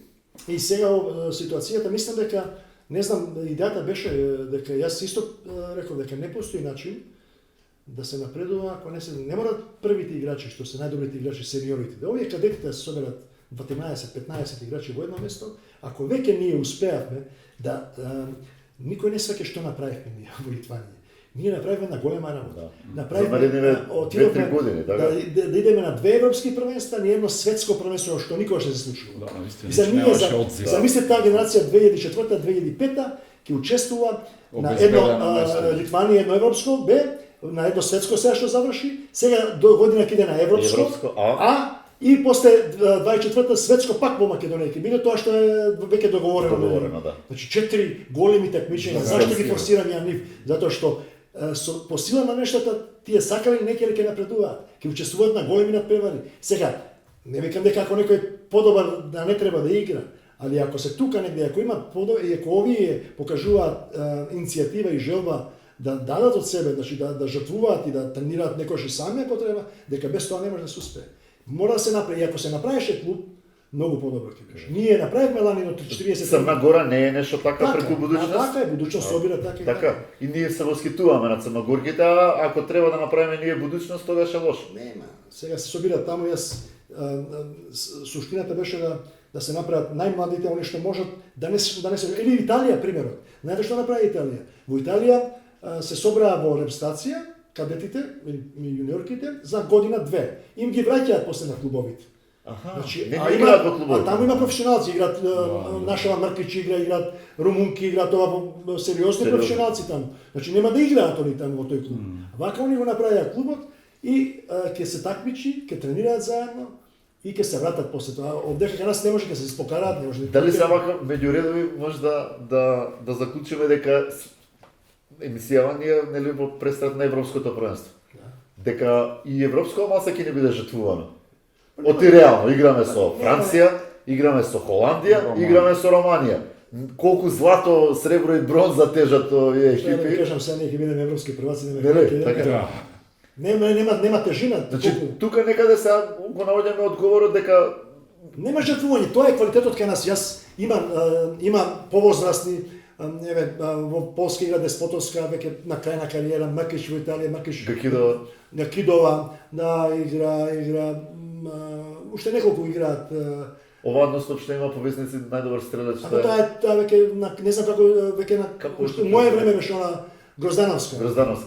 И сега ситуацијата, мислам дека, не знам, идејата беше дека јас исто реков дека не постои начин да се напредува ако не морат првите играчи што се најдобрите играчи сениорите. Да овие кадетите да се соберат 12-15 играчи во едно место, ако веќе ние успеавме да никој не сваќа што направивме ние во Литванија. Ние направивме една голема работа. Замредивме 2-3 години, така? Да идеме на 2 европски првенства, ни едно светско првенство што никогаш не се случило. да, наистина, И за ние, немаше одзив. замислете таа генерација 2004-2005 ќе учествува на едно Обезбедено место. Литванија едно европско Б, на едно светско сега што заврши, сега до година ќе иде на европско, Европско, А. и после 24-та светско пак во Македонија ќе биде тоа што е веќе договорено. Договорено, да. Значи 4 големи такмичења. Зашто ги форсирам ја нив? Затоа што по сила на нештата тие сакали некаде ќе напредуваат, ќе учествуваат на големи надпревари. Сега не викам дека ако некој подобар да не треба да игра, али ако се тука негде, ако има подобар и ако овие покажуваат иницијатива и желба да дадат од себе, значи да жртвуваат и да тренираат некојаш и сами ако треба, дека без тоа не може да се успее. Мора да се направи, и ако се направише клуб, многу подобро ќе кажам. Ние направивме лани од 40 Црна Гора не е нешто така преку будуќност. Така е, будуќност собира така и Така. И ние се восхитуваме на црногорките, а ако треба да направиме ние будуќност, тогаш е лошо. Нема. Сега се собира таму, јас суштината беше да се направат најмладите, они што можат да не се или Италија примерот. Знаете што направи Италија? Во Италија се собраа во репстација кадетите или јуниорките за година-две. Им ги враќаат после на клубовите. Аха, Значи, не играат во клубови. А таму има професионалци, играат Нашава Мркичи играат румунки, играат ова сериозни професионалци таму. Значи нема да играат они таму во тој клуб. Вака они го направија клубот и ќе се такмичи, ќе тренираат заедно и ќе се вратат после тоа. Овдека кај нас не може ќе се спокараат, не може да. Дали се вака меѓу редови може да заклучиме дека емисијава ние нели во престрат на европското првенство. Дека и европско маса ќе не биде жртвувано. Оти реално играме со Франција, играме со Холандија, играме со Романија. Колку злато, сребро и бронза тежат овие Што да екипи. кажам, сега ние ќе бидеме европски прваци, Нели, така. Да. Нема тежина. Значи тука некаде се го наоѓаме одговорот дека Нема жртвување, тоа е квалитетот кај нас. Јас имам повозрастни, еве во Полска игра Деспотовска, веќе на крај на кариера, Мркич во Италија, Мркич Кидова, да игра уште неколку играат. ова односно што има повесници најдобар стрелец што А тоа веќе не знам како веќе на уште моје време беше она Гроздановска.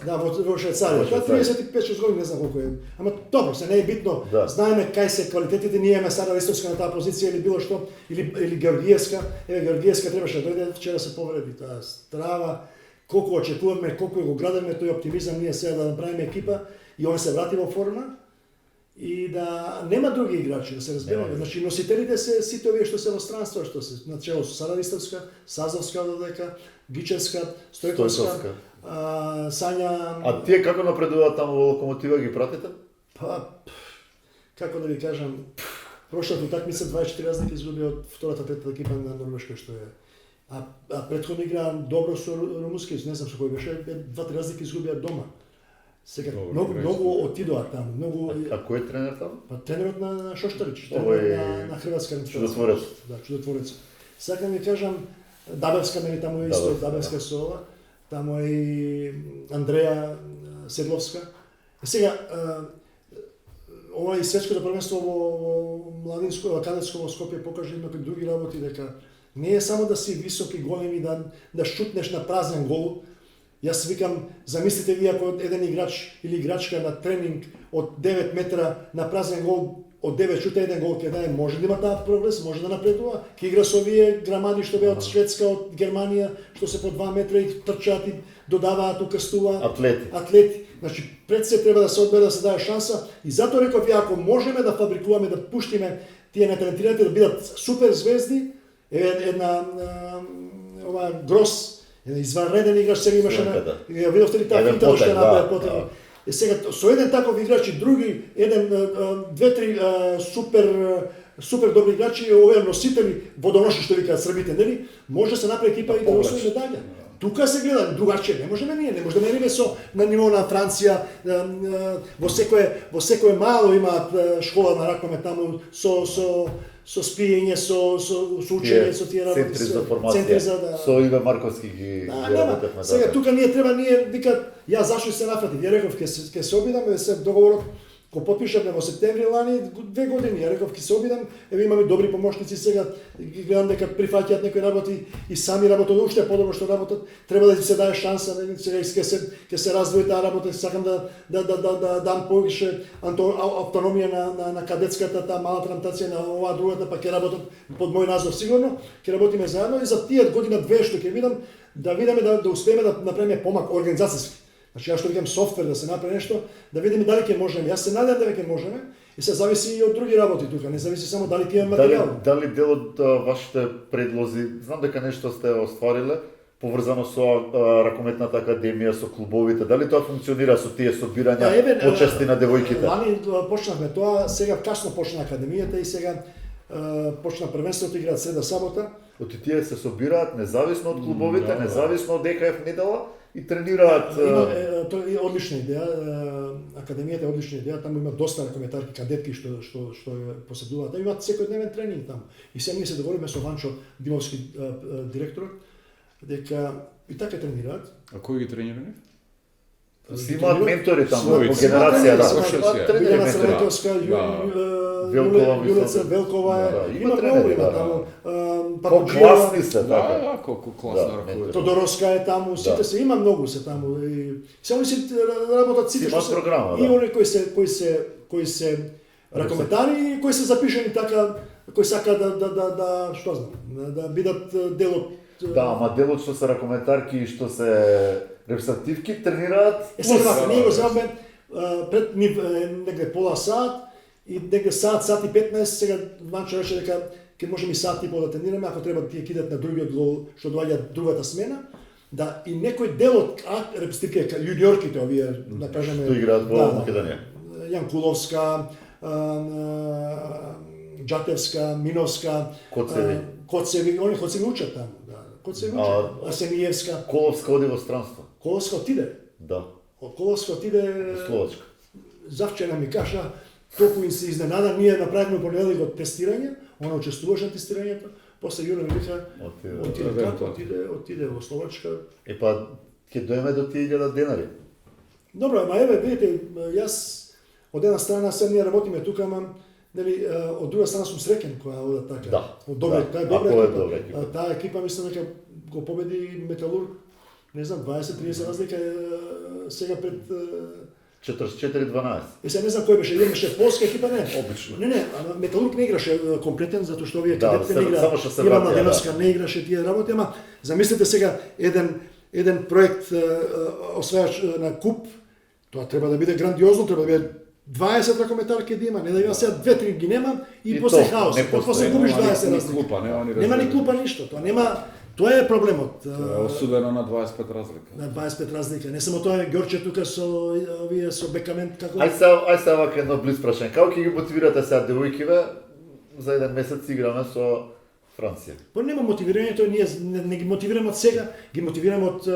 Да, во Швајцарија. Тоа 35-6 години, не знам колку е. Ама добро, се не е битно. Да. Знаеме кај се квалитетите, ние имаме Сара Ристовска на таа позиција или било што, или Георгиевска. Еве Георгиевска требаше да дојде, вчера се повреди, таа страва. Колку очекуваме, колку го градиме тој оптимизам ние сега да направиме екипа и он се врати во форма и да нема други играчи, да се разбереме. Значи носителите се сите овие што се во странство, што се начело со Сара Ристовска, Сазовска додека, Гичевска, Стојковска. Сања. А тие како напредуваат таму во Локомотива, ги пратите? Па, како да ви кажам, прошлата утакмица 24 разлики изгуби од втората трета екипа на Норвешка што е. А претходно игра добро со румунски, не знам со кој беше, 2-3 разлики изгубија дома. Сега многу отидоа таму, многу. А кој е тренер таму? Па тренерот на Шоштарич, на Хрватска Чудотворец. Да, Чудотворец. Сакам ви кажам, Дабевска нели таму е исто, Дабевска со ова. Таму е и Андреја Седловска. Сега, ова и светското првенство во младинско, кадетско во Скопје покажа и некои други работи, дека не е само да си високи, големи, да шутнеш на празен гол. Јас викам, замислите ви ако еден играч или играчка на тренинг од 9 метра на празен гол, од 9 шута еден гол ќе даде, може да има таа прогрес, може да напредува. Ќе игра со овие грамади што беа од Шведска, од Германија, што се по 2 метра и трчаат и додаваат, укрстуваат. Атлети. Значи, пред се треба да се одбере да се даде шанса и затоа реков ја, ако можеме да фабрикуваме, да пуштиме тие неталентираните да бидат супер звезди, една ова Грос, изванреден играч сега имаше на ја видовте ли таа финта што направи потреба. Сега со еден таков играч и други, две-три супер добри играчи, овие носители, водоноши што викаат србите, нели? Може да се направи екипа и да освои медаља. Тука се гледа, другаче не можеме ние, не може да мериме на ниво на Франција, во секое мало имаат школа на ракомет таму со спиење, со учење, со тие работи. Центри за формација. Со Иве Марковски ги работевме. Сега тука ние викат, ја зашо се нафатив, ја реков ќе се обидам, се договорот Ко потпишавме во септември лани 2 години, ја реков ќе се обидам, еве имаме добри помошници сега, ги гледам дека прифаќаат некои работи и сами работат уште подобро што работат, треба да се даде шанса, сега ќе се развие таа работа, сакам да дам повише автономија на кадетската, таа мала трансплантација на оваа другата, па ќе работат под мој надзор сигурно, ќе работиме заедно и за тие година-две што ќе видам, да видиме да успееме да направиме помак организацијски. Значи, јас што викам софтвер да се направи нешто, да видиме дали ќе можеме. Јас се надевам дека ќе можеме и се зависи и од други работи тука, не зависи само дали ќе имаме материјал. Дали дел од вашите предлози, знам дека нешто сте оствариле, поврзано со ракометната академија, со клубовите, дали тоа функционира со тие собирања почести на девојките? Лани почнавме тоа, сега касно почна академијата и сега почна првенството, играат среда сабота. Оти тие се собираат независно од клубовите, независно од ДКФ недела, и тренираат... To je odlična ideja, akademijata je odlična ideja, tamo ima dosta komentarki, kadetki što je posjedula, tamo ima svakodneven trening tamo. I sad mi se dogovorimo s Vančo, dimovski direktor, дека и така тренираат. А кој ги тренирани? Си имаат ментори таму, Своји. по генерација, да. Тренери Тренери ментори. Велкова, Јулица Велкова, има тренери, много, има да. таму. По-класни се, Да, така. да, колку класно ракувате. Тодоровска е таму, сите се, има многу се таму. И само си работат сите Имаат што се. програма, И да. они кои се ракометари и кои се запишани така, кои сака да што знам, да бидат дел од Да, ама делот што се ракометарки и што се репсативки тренираат. Сега вака, ние го да. знаме пред ни негде пола сат и негде сат и 15, сега Ванчо рече дека ќе можеме и сат и пол да тренираме, ако треба тие кидат на другиот гол што доаѓа другата смена, да и некој дел од репсативки, јуниорките овие, да кажеме, Што играат во Македонија. Јанкуловска, Джатевска, Миновска, Коцеви, они Коцеви учат таму, да. Коцеви учат. Асениевска, Коловска оди во странство. Коловска отиде. Да, Од Коловска отиде. во Словачка. Завчера ми кажа, толку им се изненада, ние направивме понеделник тестирање, она учествуваше на тестирањето, после Јура ми вика, отиде како, отиде во Словачка. Е па, ќе доеме до тие 1000 денари. Добро, ама еве, видите, јас од една страна се ние работиме тука, ама нели од друга страна сум среќен кога одат така. Да, Од добра, да, таа е ако добра е екипа. добра екипа. Таа екипа мислам дека го победи Металург, не знам, 20-30 разлика е сега пред 44-12. сега не знам кој беше, имаше полска екипа, не. Обично. Не, ама Металург не играше комплетен, затоа што овие Да, кадетите не играат. само што се Иван враќа, Младеновска не играше тие работи, ама замислете сега еден проект освајач на куп, тоа треба да биде грандиозно, треба да биде 20 ракометарки да има, не да има сега 2-3 ги нема и И после то, хаос, не после постои, губиш нема 20 ни разлика. клупа, нема ни Нема ни разлика. клупа ништо, тоа е проблемот. Тоа е осудено на 25 разлика. На 25 разлика. Не само тоа е Ѓорче тука со овие со Бекамент како. Ај се вака едно блиц прашање. Како ќе ги мотивирате сега девојкиве за еден месец играме со Франција? Па нема мотивирање, тоа ние не ги мотивираме од сега, ги мотивираме од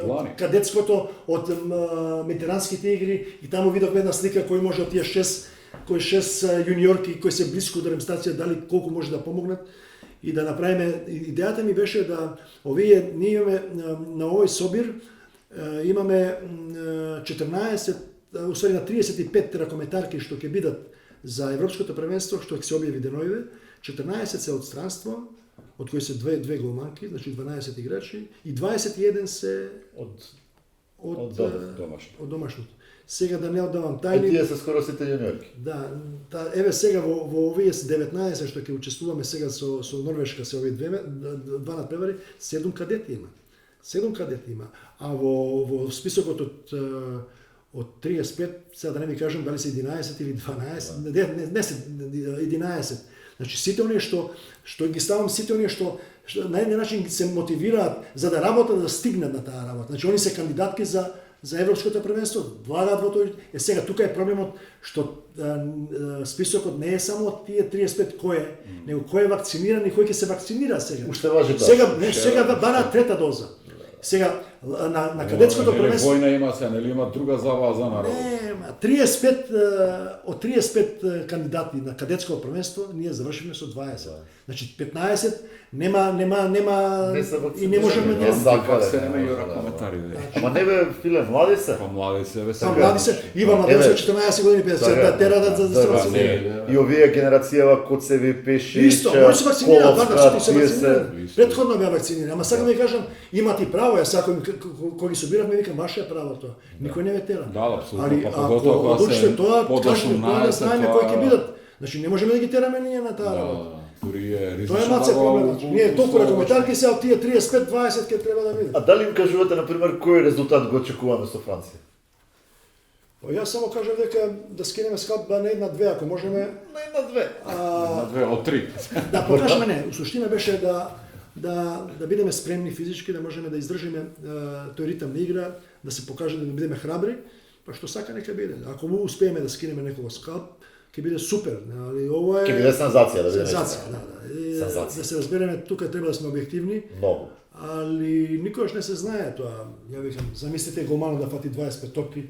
лани. кадетското, од ветеранските игри и таму видовме една слика кој може од тие 6 јуниорки кои се блиску до репрезентација дали колку може да помогнат и да направиме. Идејата ми беше да овие ние имаме на овој собир имаме 14, усвари на 35 ракометарки што ќе бидат за Европското првенство што ќе се објави денојве. 14 се од странство, од кои се две голманки, значи 12 играчи и 21 се од домашно. од домашното. Сега да не оддавам Е, тајни. тие се скоро сите јуниорки. Да, еве сега во овие 19 што ќе учествуваме сега со Норвешка, се овие два надпревари, 7 кадети има. 7 кадети има. А во списокот од 35, сега да не ви кажам дали се 11 или 12, не се 11. Значи сите оние што ги ставам, сите оние што на еден начин се мотивираат за да работат, да стигнат на таа работа. Значи они се кандидатки за Европското првенство, влагаат во тој. Сега тука е проблемот што списокот не е само од тие 35 кој е, него кој е вакциниран и кој ќе се вакцинира сега. Уште важи тоа. Сега бара трета доза. Сега на кадетското првенство Војна има се, нели има друга забава за народ. нема 35 од 35 кандидати на кадетско првенство ние завршивме со 20. Значи 15 нема Не се и не можеме вакцинирани, да не сакале, се нема и да, коментари. Ама не бе, Филе, млади се. Па млади се, ве Па млади се, Иван Младенов 14 години 50 да терадат за дистракција. И овие генерацијава Коцеви, Пешич, Исто, може се вакцинира, вака се тие вакцинира. Исто. Предходно беа вакцинирани, ама сакам да ви кажам, имате и право, јас сакам кога ги собиравме викам ваше е право тоа. Никој не ве тера. Да, апсолутно, Али па ако поготово кога одлучите се тоа, под кажете тоа да 18, знаеме кои ќе бидат. Значи не можеме да ги тераме ние на таа работа. Дури е Тоа ризично. е малце проблем. Ние толку ракометарки се од тие 35-20 ќе треба да А видат. дали им кажувате, например, кој резултат го очекуваме со Франција? Па јас само кажав дека да скинеме скалпа на една-две ако можеме. На една-две. На две од три. Да покажеме не, суштина беше да бидеме спремни физички, да можеме да издржиме тој ритам на игра, да се покаже да бидеме храбри, па што сака нека биде. Ако му успееме да скинеме некој скалп, ќе биде супер, али ова е Ќе биде сензација, да видиме. сензација, да. И, Сензација. да се разбереме, тука треба да сме објективни, Многу. али никогаш не се знае тоа. Ја викам, замислите голманот да фати 25 топки.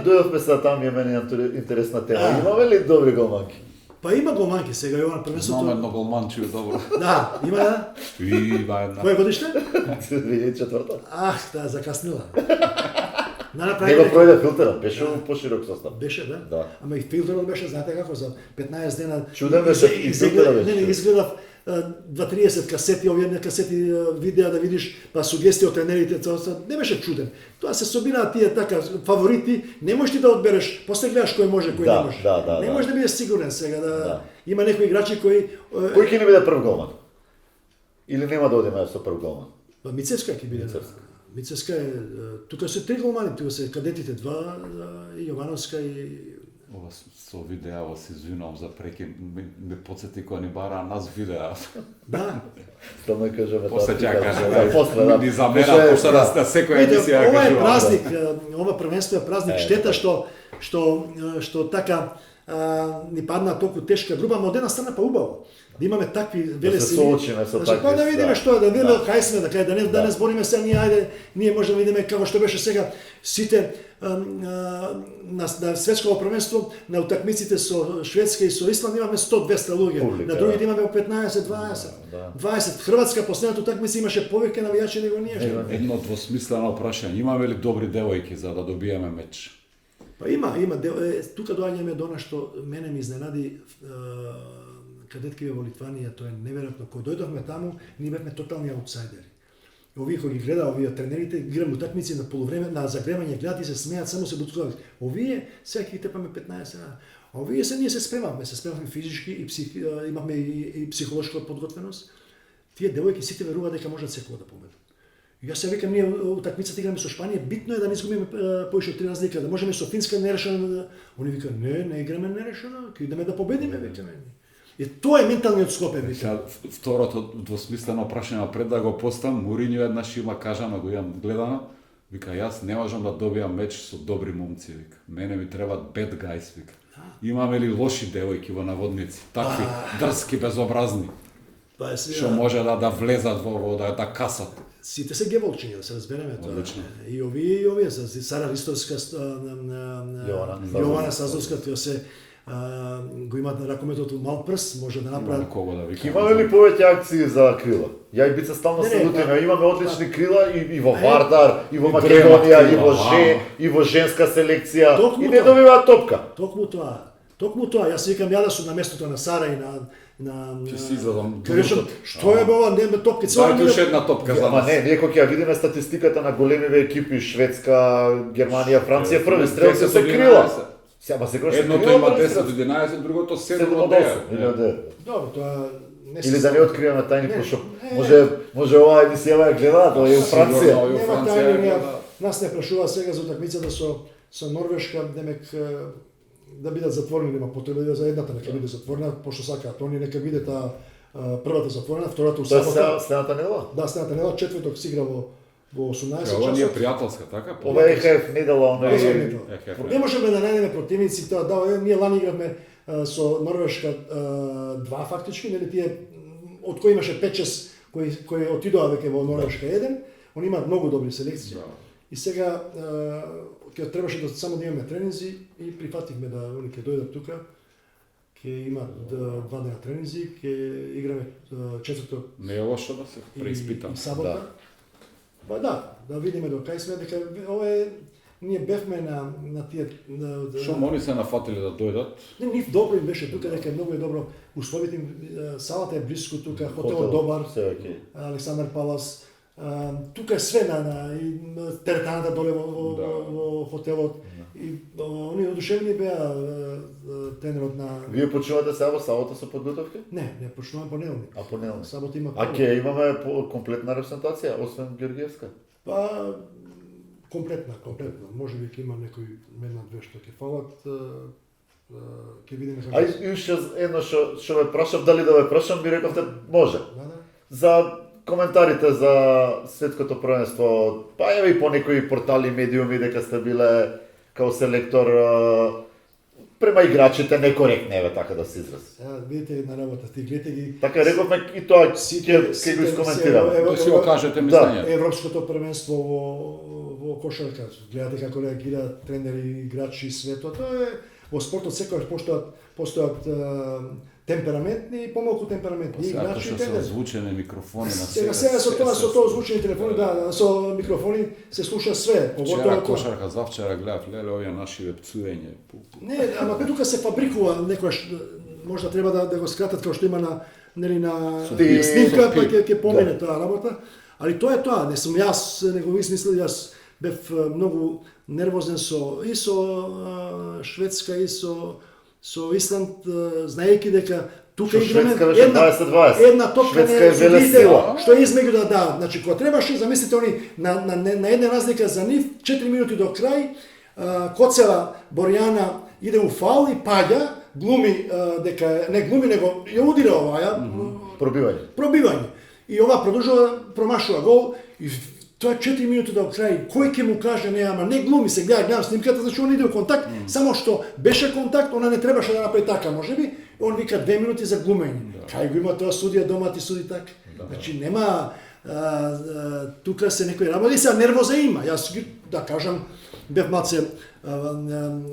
Дојдовме сега таму, е мене интересна тема. Да. Имаме ли добри голманки? Па има голманки сега, Јован, првенството. Знаме едно голманче добро. Да, има да. И има една. Кој годиште? 2004. Ах, да, закаснила. Не Направи го пројде филтерот, беше поширок состав. Беше, да? Да. Ама и филтерот беше, знаете како, за 15 дена... Чуден беше, и филтерот беше. Не, изгледав 2-30 касети, овие не касети видеа да видиш, па сугестии од тренерите, не беше чуден. Тоа се собираат тие така фаворити, не можеш ти да одбереш, после гледаш кој може, кој Да, не може. да, Не да. можеш да бидеш сигурен сега да Да. има некои играчи кои Кој ќе ни биде прв голман? Или нема да одиме со прв голман? Па Мицевска ќе биде. Мицевска. Мицевска е тука се три голмани, тука се кадетите два и Јовановска и Ова со видеа, се извинувам за прекин, ме подсети кога ни бараа нас видеа. да. Што ме кажеме После ќе ја кажа, да, после, да. ни замера, пошто да секоја Видите, емисија ја ова е кажува. празник, ова првенство е празник, штета што така ни падна толку тешка груба, но од една страна па убаво. Да имаме такви велесили. соочиме со такви, Па да видиме да. што е, да видиме Да. кај сме, да не збориме сега ние ајде, ние можеме да видиме како што беше сега сите на светското првенство, на утакмиците со Шведска и со Исланд имаме 100-200 луѓе. Публика, На другите да. имаме 15-20. Да. 20. Хрватска последната утакмица имаше повеќе навијачи него ние. Него ние. Едно двосмислено прашање, имаме ли добри девојки за да добиеме меч? Па има, тука доаѓаме до она што мене ми изненади кадеткиве во Литванија, тоа е неверојатно. Кога дојдовме таму, ние бевме тотални аутсайдери. Овие кои ги гледа овие тренерите, играме утакмици на полувреме, на загревање, гледат и се смеат, само се буцкуваат. Овие сега ќе ги тепаме 15 дена. А овие ние се спремавме физички и имавме и психолошка подготвеност. Тие девојки сите веруваат дека можат секој да победат. И јас се викам, ние утакмицата играме со Шпанија, битно е да не изгубиме поише од 3 разлика, да можеме со Финска нерешено. Они викаат, не играме нерешено, ќе идеме да победиме, викаме. И тоа е менталниот склоп, викам. Сега, второто двосмислено прашање пред да го постам, Моринјо еднаш има кажано, го имам гледано, вика, јас не можам да добијам меч со добри момци, вика. Мене ми требаат bad guys, вика. Имаме ли лоши девојки во наводници, такви дрски, безобразни, Па што може да влезат во да касат. Сите се геволчиња, да се разбереме тоа. Одлично. И овие, Сара Ристовска, Јована Сазовска, тоа се го имаат на ракометот мал прс, може да Има направат. кого да вика. Имаме ли повеќе акции за крила? Ја и Бица стално Не, се не, лутиме, имаме одлични крила и во Е, Вардар, и во и Македонија, Дремат и во крила, и во женска селекција, Токму и не тоа. добиваат топка. Токму тоа, јас викам ја да сум на местото на Сара и на Ќе си излезам Ќе речам, другото. што е ова, не ме топки, Дајте уште една топка за Ама нас. не, ние кога ќе ја видиме статистиката на големиве екипи, Шведска, Германија, Франција, први стрелци 10 се од крила. 11. Сема се кој Едното има 10 од 11, другото 7 7 од од 8. Или од 9. 9. Добро, тоа не Или да не откриеме тајни Не, пошо. не. Може оваа емисија ја гледаат, ова е у Франција. Сигурно. И во нема Франција тајни, е, нас не прашува сега за утакмицата со Норвешка, демек да бидат затворени, нема потреба за едната нека биде затворена, пошто сакаат, они нека биде таа првата затворена, втората у Тоа сабота. е следната недела. Да, следната недела, четврток си игра во 18 Ова не е часот. пријателска, така? Ова е ХФ недела, она Ова е е... недела. Ехе. Не можеме да најдеме противници, тоа да, ние лани игравме со Норвешка 2 фактички, нели тие од кои имаше 5-6 кои отидоа веќе во Норвешка 1, они имаат многу добри селекции. Да. И сега ќе требаше да само да имаме тренинзи и прифативме да они ќе дојдат тука. Ќе имаат 2 дена тренинзи, ќе играме четврток Не е лошо да се преиспитам. и сабота. Да. Па да видиме до кај сме, дека ова е ние бевме на тие Што они се нафатили да дојдат? Не, нив добро им беше тука, дека е многу е добро. Условите им, салата е блиску тука, хотелот добар, Се окей. Александар Палас. Тука е све и теретаната доле Да. во хотелот. И они одушевни беа тренерот на... Вие почувате сега во сабота со подготовка? Не почнуваме понеделник. А понеделник. Сабота има А ќе имаме комплетна репрезентација, освен Георгиевска? Па комплетна. Може би ќе има некои една-две што ќе фалат. Ќе видиме како. А и уште едно што ве прашав, дали да ве прашам, ми рековте може. Да. За коментарите за светското првенство, па еве и по некои портали, медиуми дека сте биле као селектор, према играчите некоректни, еве така да се изрази. Сега видите една работа, ти гледате ги Така рековме и тоа ќе го искоментираме. Да си го кажете мислење. Европското првенство во кошарка. Гледате како реагираат тренери, играчи и свето. Тоа е во спортот секогаш постојат темпераментни и помалку темпераментни Сега играчи и што се тренери. озвучени микрофони на Сега со тоа озвучени телефони, да, со микрофони се слуша све, Вчера поготово тоа. кошарка, завчера гледав, леле, овие наши пцуење. Не, ама тука се фабрикува некојаш можда треба да го скратат како што има на нели на Ти- снимка, па пип. ќе помине таа работа. Али тоа е тоа, не сум јас, не го измислил, јас бев многу нервозен со Шведска и со Исланд, знаејќи дека тука Со играме Шведска беше 20-20. една топка Шведска е велесила. што е измеѓу да, значи кога требаше, замислите они на една разлика за нив, 4 минути до крај, Коцева Борјана иде у фаул и паѓа, глуми дека не глуми него ја удира оваја, Пробивање. И ова продолжува, промашува гол и тоа 4 минути до крај, кој ќе му каже не, ама не глуми се, гледам снимката, значи он иде у контакт, само што беше контакт, она не требаше да направи така, можеби, он вика 2 минути за глумење. Кај го има тоа судија дома ти суди така. Значи нема тука се некои работи, сега нервоза има. Јас да кажам бев малце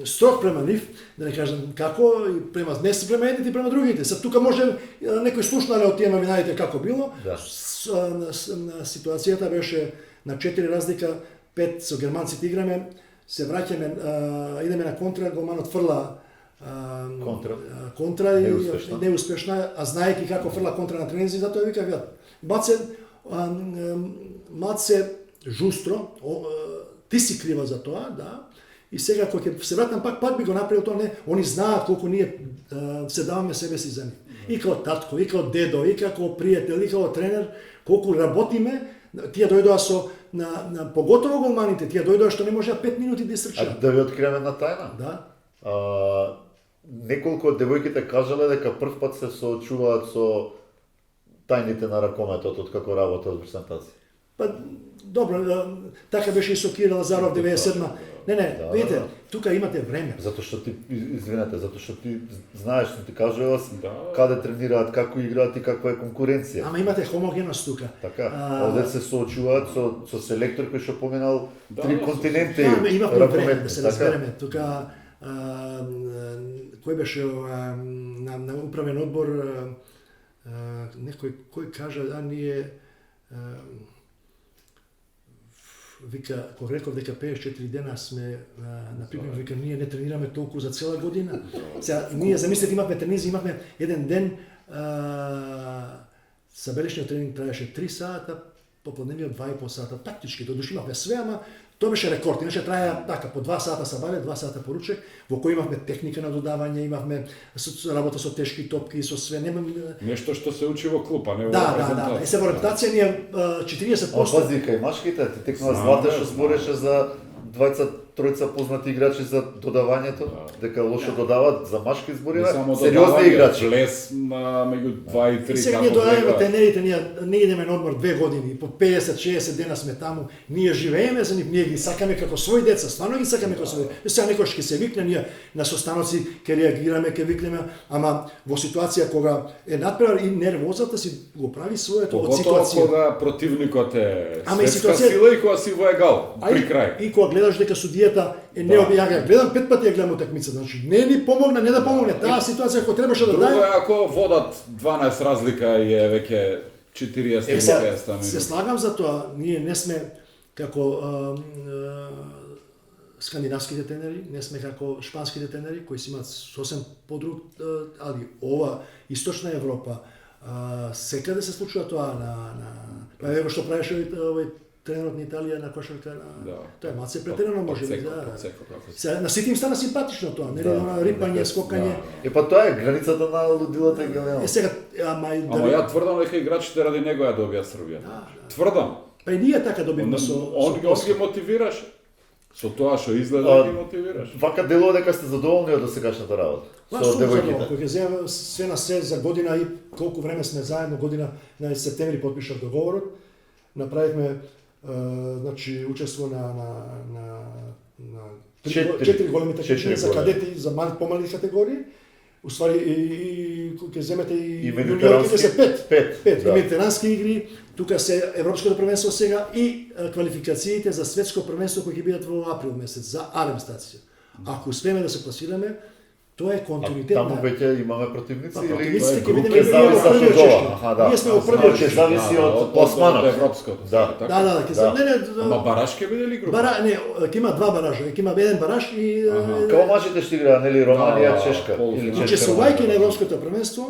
строг према нив, да не кажам како, и према не се према едните и према другите. Са тука може некој слушнале од тие новинаите како било. Да. Ситуацијата беше на 4 разлика, 5 со германците играме, се враќаме, идеме на контра, голманот фрла контра и неуспешна, а знаејќи како фрла контра на тренинзи, затоа вика Маце жустро, ти си крива за тоа, да. И сега кога ќе се вратам пак би го направил тоа, не, они знаат колку ние се даваме себе си за нив. И како татко, и како дедо, и како пријател, и како тренер, колку работиме, тие дојдоа со на поготово голманите, тие дојдоа што не можеа 5 минути да истрчаат. Да ви откриеме една тајна. Да. Неколку од девојките кажале дека прв пат се соочуваат со тајните на ракометот од како работа од презентација. Па добро, така беше и со Кирил Лазаров 97-ма. Не, видите, тука имате време. Затоа што ти, извинете, затоа што ти знаеш, што ти кажував, каде тренираат, како играат и каква е конкуренција. Ама имате хомогеност тука. Така, овде се соочуваат со селектор кој што поминал 3 континенти. Имавме време да се разбереме. Тука кој беше на управен одбор, некој кој кажа, ние вика, кога реков дека 54 дена сме на припрема, вика, ние не тренираме толку за цела година. Сега, ние замислете, имавме тренинзи, имавме еден ден, сабелешниот тренинг траеше 3 сата, попладневиот 2,5 сата, тактички, додуши имавме све, ама тоа беше рекорд, иначе траја така, по 2 сата сабале, 2 сата поручек, во кој имавме техника на додавање, имавме работа со тешки топки и со све, Нешто што се учи во клуб, а не во презентација. Да. И се во репутација ние 40%. Пази, кај машките, ти текнува Злате што збореше за тројца познати играчи за додавањето, дека лошо додаваат, за машки зборива, сериозни играчи. Влез меѓу 2 и 3 Сега ние доаѓаме тренерите, ние идеме на одмор 2 години, по 50-60 дена сме таму, ние живееме за нив, ние ги сакаме како своји деца, стварно ги сакаме како своји. Сега некој ќе се викне, ние на состаноци ќе реагираме, ќе викнеме, ама во ситуација кога е надпревар и нервозата си го прави своето од ситуација. Кога противникот е Ама светска сила и кога си во егал, при крај. И кога гледаш дека судијата е необјага, гледам 5 пати ја гледам утакмицата, значи не ни помогна, не да помогне таа ситуација која требаше да даде. Друго е ако водат 12 разлика и е веќе 40-50 минути. Се слагам за тоа, ние не сме како скандинавските тренери, не сме како шпанските тренери кои си имаат сосем подруг, али ова источна Европа секаде се случува тоа па ево што правеше овој тренерот на Италија на кошарка, тоа е малце претерано можеби, да. На сите им стана симпатично тоа, нели, рипање, скокање. Па тоа е границата на лудилата и гениалност. Сега, ама ја тврдам дека играчите ради него ја добија Србија. Тврдам. Па и ние така добивме со он ги мотивираше. Со тоа што изгледа ги мотивираш. Вака делува дека сте задоволни од досегашната работа. Со девојките. Кога земе све на се за година и колку време сме заедно, година на септември потпишав договорот. Направивме значи учество на 4 големи такмичења за големи. кадети, за помали категории. Уствари и ќе земете и медитерански, јуниорките се 5. пет, да. И медитерански игри, тука се Европското првенство сега и квалификациите за светско првенство кои ќе бидат во април месец за Арем стација. Ако успееме да се класираме, тоа е континуитет. Таму веќе имаме противници или Противниците ќе група? видиме Ќе зависи од првиот ова. чешки. Аха, да. Ние сме во Ќе првиот чешки. зависи од пласманот. европското. Да. така? Да, ќе Да. Ама бараж ќе биде ли група? ќе има два баража, ќе има еден бараж и Као мажите што играат, нели Романија, Да, Чешка или полуфинал. Чешка. учествувајќи на европското првенство,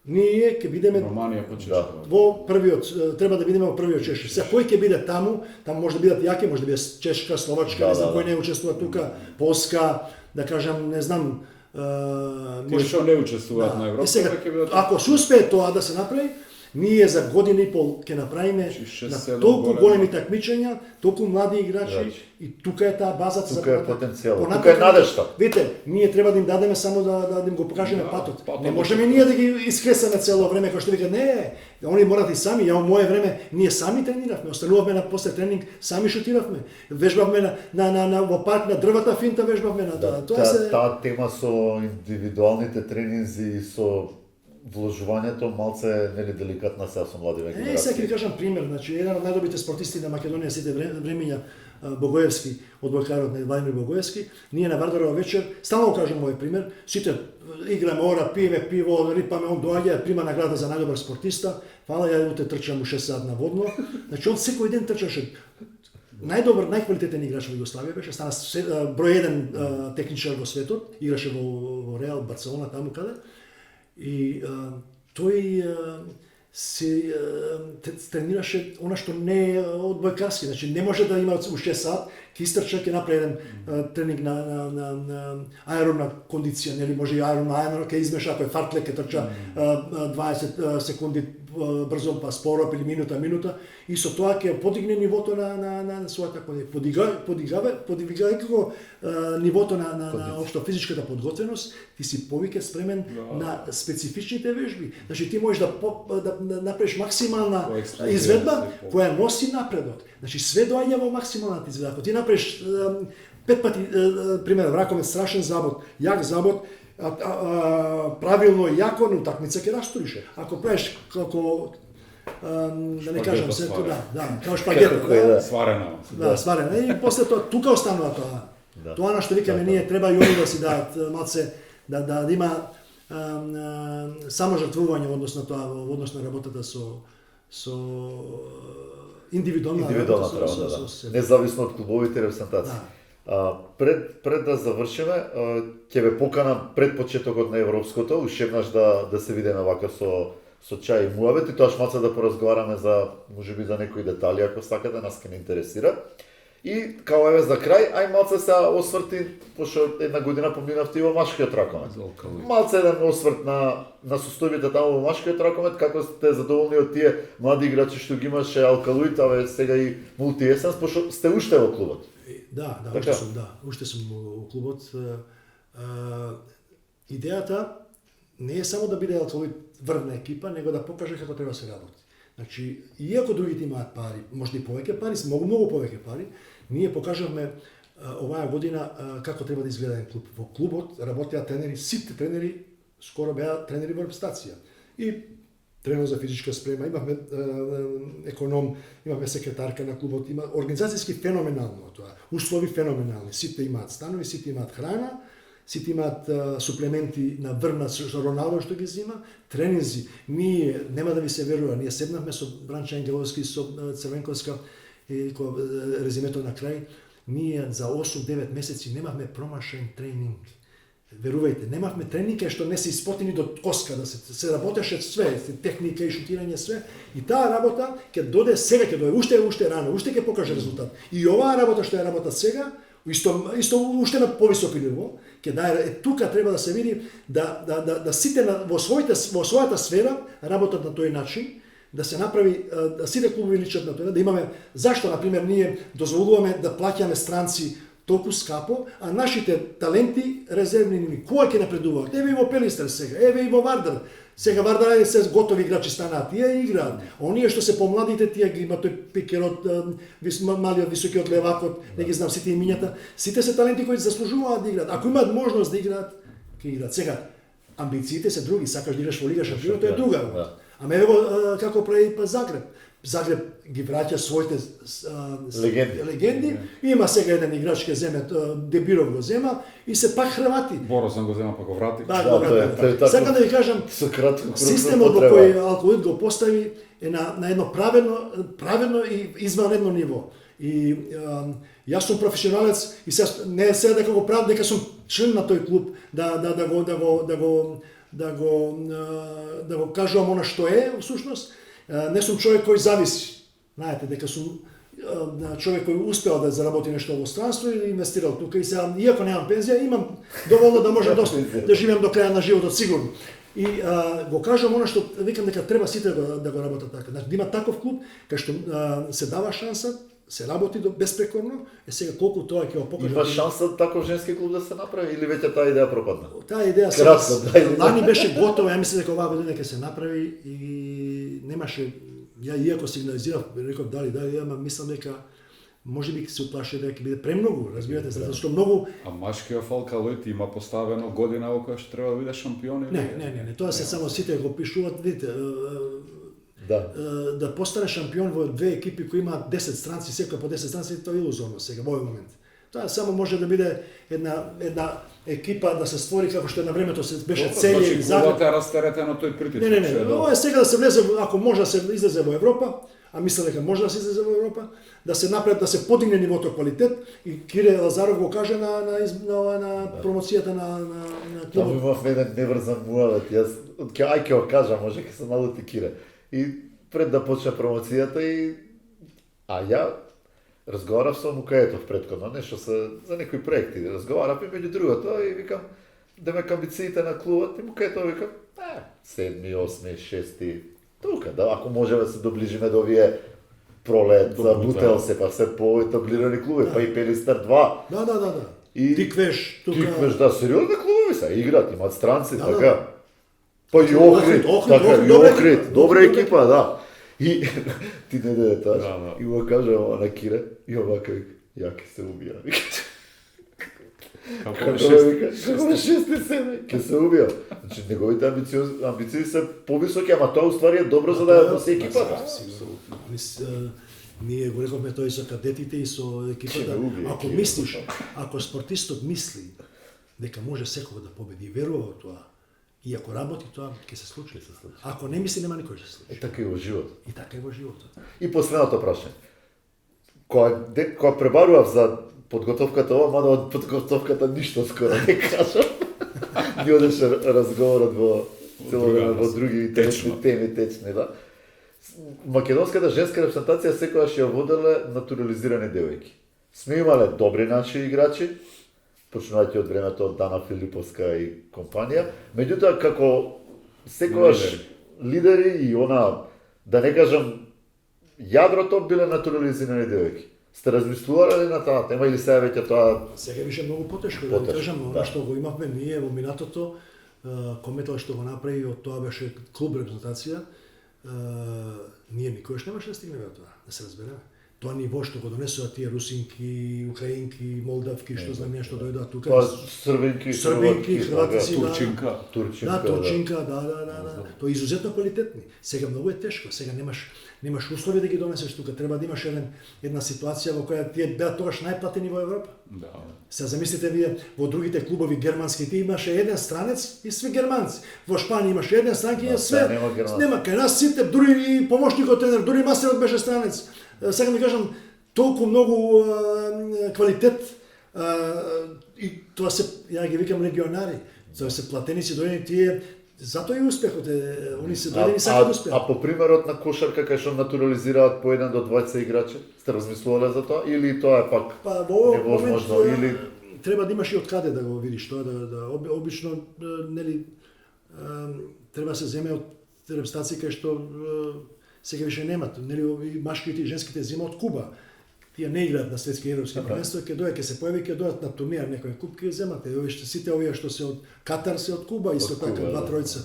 ние ќе бидеме Романија по Чешка. Да. во првиот, треба да бидеме во првиот чешки. Сега кој ќе биде таму може да бидат јаки, може да биде Чешка, Словачка, не знам кој не учествува тука, Полска, да кажам, не знам, Тие што не учествуваат на И Европа, сега, ќе бидат ако се успее тоа да се направи, ние за година и пол ќе направиме Значи, на 6-7 толку големи. големи такмичења, толку млади играчи Играчи. и тука е таа базата за Тука е понатаму. потенцијалот, Понатаму, тука е надежта. Видите, ние треба да им дадеме само да им го покажеме Да, патот. патот Не да можеме се- ние да ги искресаме цело време, кој што вика, не, они морат и сами, ја во мое време, ние сами трениравме, останувавме на после тренинг, сами шутиравме, вежбавме во парк на дрвата финта, вежбавме на Да, тоа се... таа тема со индивидуалните тренинзи и со вложувањето малце нели деликатна сега со младиве Сега ќе генерации. ви кажам пример, значи еден од најдобрите спортисти на Македонија сите времења, Богоевски, одбојкарот на Владимир Богоевски, ние на Вардарова вечер, стално кажам овој пример, сите играме ора, пиеме пиво, рипаме, он доаѓа, прима награда за најдобар спортиста, фала ја утре трчам у 6 сат на водно, значи он секој ден трчаше. Најдобар, најквалитетен играч во Југославија беше, стана број 1 техничар во светот, играше во Реал, Барселона, таму каде. И тој се тренираше она што не е одбојкарски, значи не може да има у 6 сат, ќе истрча, ќе направи еден тренинг на аеробна кондиција, нели може и аеробна, ќе измеша, ако е фартлек, ќе трча 20 секунди брзо, па споро, или минута, и со тоа ќе подигне нивото на својата подигајќи го нивото на општо физичката подготвеност, ти си повеќе спремен на специфичните вежби. Значи ти можеш да направиш максимална По-експлозија, изведба се која носи напредок. Значи све доаѓа во максималната изведба. Ако ти направиш 5 пати, пример, вракоме страшен забот, јак забот, правилно и јако на утакмица ќе расторише. Ако правиш како да не кажам се, да, како шпагета, сварена. да, сварена. И после тоа тука останува тоа. Да. Тоа на што викаме ние треба и они да си дадат малце да има само жртвување во однос на тоа, во однос на работата со индивидуална Индивидуалната работа, да. Независно од клубовите репрезентации. Пред да завршиме, ќе ве поканам пред почетокот на европското, уште еднаш да се видиме вака со чај и муабет и тоа малце да поразговараме за можеби за некои детали ако сакате, нас ќе не интересира. И као еве за крај, ај малце се осврти, пошто една година поминавте и во машкиот ракомет. Малце еден осврт на состојбите таму во машкиот ракомет, како сте задоволни од тие млади играчи што ги имаше Алкалуит, аве сега и Мултиесенс, пошто сте уште во клубот. Да, Така? уште сум во клубот. Идејата не е само да биде Алкалуит врвна екипа, него да покаже како треба да се работи. Значи, иако другите имаат пари, може и повеќе пари, многу повеќе пари, ние покажавме оваа година како треба да изгледа еден клуб. Во клубот работеа тренери, сите тренери скоро беа тренери во репрезентација. И тренер за физичка спрема, имавме економ, имавме секретарка на клубот, има организацијски феноменално тоа. Услови феноменални, сите имаат станови, сите имаат храна, сите имаат суплементи на врна со Роналдо што ги зима, тренинзи. Ние нема да ви се верува, ние седнавме со Бранча Ангеловски, со Црвенковска и резимето на крај, ние за 8-9 месеци немавме промашен тренинг. Верувајте, немавме тренинги што не се испотени до коска, да се работеше све, техника и шутирање све. И таа работа ќе доде сега, ќе доде уште рано, уште ќе покаже резултат. И оваа работа што ја работат сега, исто уште на повисоко ниво, ќе дае тука треба да се види да сите во својата сфера работат на тој начин, да се направи да сите клубови личат на тоа, да имаме зашто на пример ние дозволуваме да плаќаме странци толку скапо, а нашите таленти резервни кој ќе напредуваат. Еве и во Пелистер сега, еве и во Вардар. Сега Вардар се готови играчи станаат, тие играат. Оние што се помладите, тие ги има тој пикерот, малиот, високиот левакот, не ги знам сите имињата. Сите се таленти кои заслужуваат да играат. Ако имаат можност да играат, ќе играат. Сега амбициите се други, сакаш да играш во Лига шампионот, тоа е друга работа. Ама ево како прави па Загреб. Загреб ги враќа своите легенди. Има сега еден играч ќе земе, Дебиров го зема и се пак Хрвати. Борозан го зема па го врати. Сакам да ви кажам, системот во кој Алкоид го постави е на едно правилно и извънредно ниво. И јас сум професионалец и не е сега дека го правам, дека сум член на тој клуб да го кажувам она што е всушност. Не сум човек кој зависи. Знаете дека сум човек кој успеал да заработи нешто во странство и инвестирал тука и сега иако немам пензија, имам доволно да можам да живеам до крај на животот сигурно. И го кажам она што викам дека треба сите да го работат така. Значи да има таков клуб кај што се дава шанса, се работи безпрекорно, сега колку тоа ќе го покаже. Има шанса таков женски клуб да се направи или веќе таа идеја пропадна? Таа идеја лани беше готова, ја мислам дека оваа година ќе се направи и немаше, ја иако сигнализирав, реков дали, ама мислам дека можеби се уплаши дека ќе биде премногу, разбирате, затоа што многу. А машкиот Алкоид има поставено година во која што треба да биде шампион или? Не, тоа се само сите го пишуваат, видите. Да постане шампион во две екипи кои имаат 10 странци, секој по 10 странци, тоа е илузорно сега во овој момент. Тоа само може да биде една екипа да се створи како што на времето се беше Целје и Загреб. Клубот е растеретен од тој притиск. Не, ова е сега да се влезе, ако може да се излезе во Европа, а мислам дека може да се излезе во Европа, да се направи, да се подигне нивото квалитет и Кире Лазаров го каже на промоцијата на клубот. Таму имав еден неврзан муавет, јас ќе го кажа, може ќе се налути Кире. И пред да почне промоцијата ја разговарав со Мукаетов претходно, нешто за некои проекти, разговарав и меѓу другото и викам демек амбициите на клубот и Мукаетов викам 7, 8, 6 тука, да, ако можеме да се доближиме до овие Пролет, за Бутел се, па се по-етаблирани клуби, па и Пелистер 2. Да. И Тиквеш, тука. Тиквеш, да, сериозни клубови се, играат, имаат странци, така. Па и Охрид, добра екипа, да. И ти не даде таа. И му кажа на Кире, и овака вика, ја ќе се убија. Како 6-7, ќе се убија. Значи неговите амбиции се повисоки, ама тоа уствари е добро за да ја носи екипата. Ние го рековме тоа и со кадетите и со екипата. Ако мислиш, ако спортистот мисли дека може секој да победи и верува во тоа, и ако работи тоа ќе се случи. Ако не мисли нема никој ќе се случи. Така и во животот. И така и во животот. И последното прашање. Кога пребарував за подготовката ова, мада од подготовката ништо скоро не кажам. Ни одеше разговорот во цело време во други теми течни, да. Македонската женска репрезентација секогаш ја воделе натурализирани девојки. Сме имале добри наши играчи, почнувајќи од времето од Дана Филиповска и компанија, меѓутоа како секогаш лидери и она, да не кажам, јадрото биле натурализирани девојки. Сте размислувале на таа тема или сега веќе тоа? Сега беше многу потешко, да кажам, она што го имавме ние во минатото, Кометал што го направи, од тоа беше клуб репрезентација, ние никогаш немаше да стигнеме од тоа, да се разбереме. Тоа ниво што го донесува тие русинки, украинки, молдавки, што знам ја што дојдоа тука. Србинки, хрватици, турчинка. Турчинка, да. Тоа е изузетно квалитетни. Сега многу е тешко, сега немаш услови да ги донесеш тука, треба да имаш една ситуација во која тие беа тогаш најплатени во Европа. Да. Сега замислите вие во другите клубови германски, ти имаше еден странец и све германци. Во Шпанија имаше еден странки и све. Нема кај нас сите, дури и помошникот тренер, дури мастерот беше странец. Сега ми кажам, толку многу квалитет и тоа се, ја ги викам регионари, тоа се платеници дојдени тие, затоа и успехот е, они се дојдени сакаат успех. А по примерот на кошарка кај што натурализираат по 1 до 2 играчи, сте размислувале за тоа или тоа е пак невозможно или треба да имаш и од каде да го видиш тоа, обично нели треба се земе од репрезентации кај што сега више немат, нели машките и женските зема од Куба. тие не играат на светски и европски првенства, ќе дојде, ќе се појави, ќе дојдат на турнир, некој куп ќе земате. Овие што сите овие што се од Катар се од Куба, исто Куба, така два да. тројца.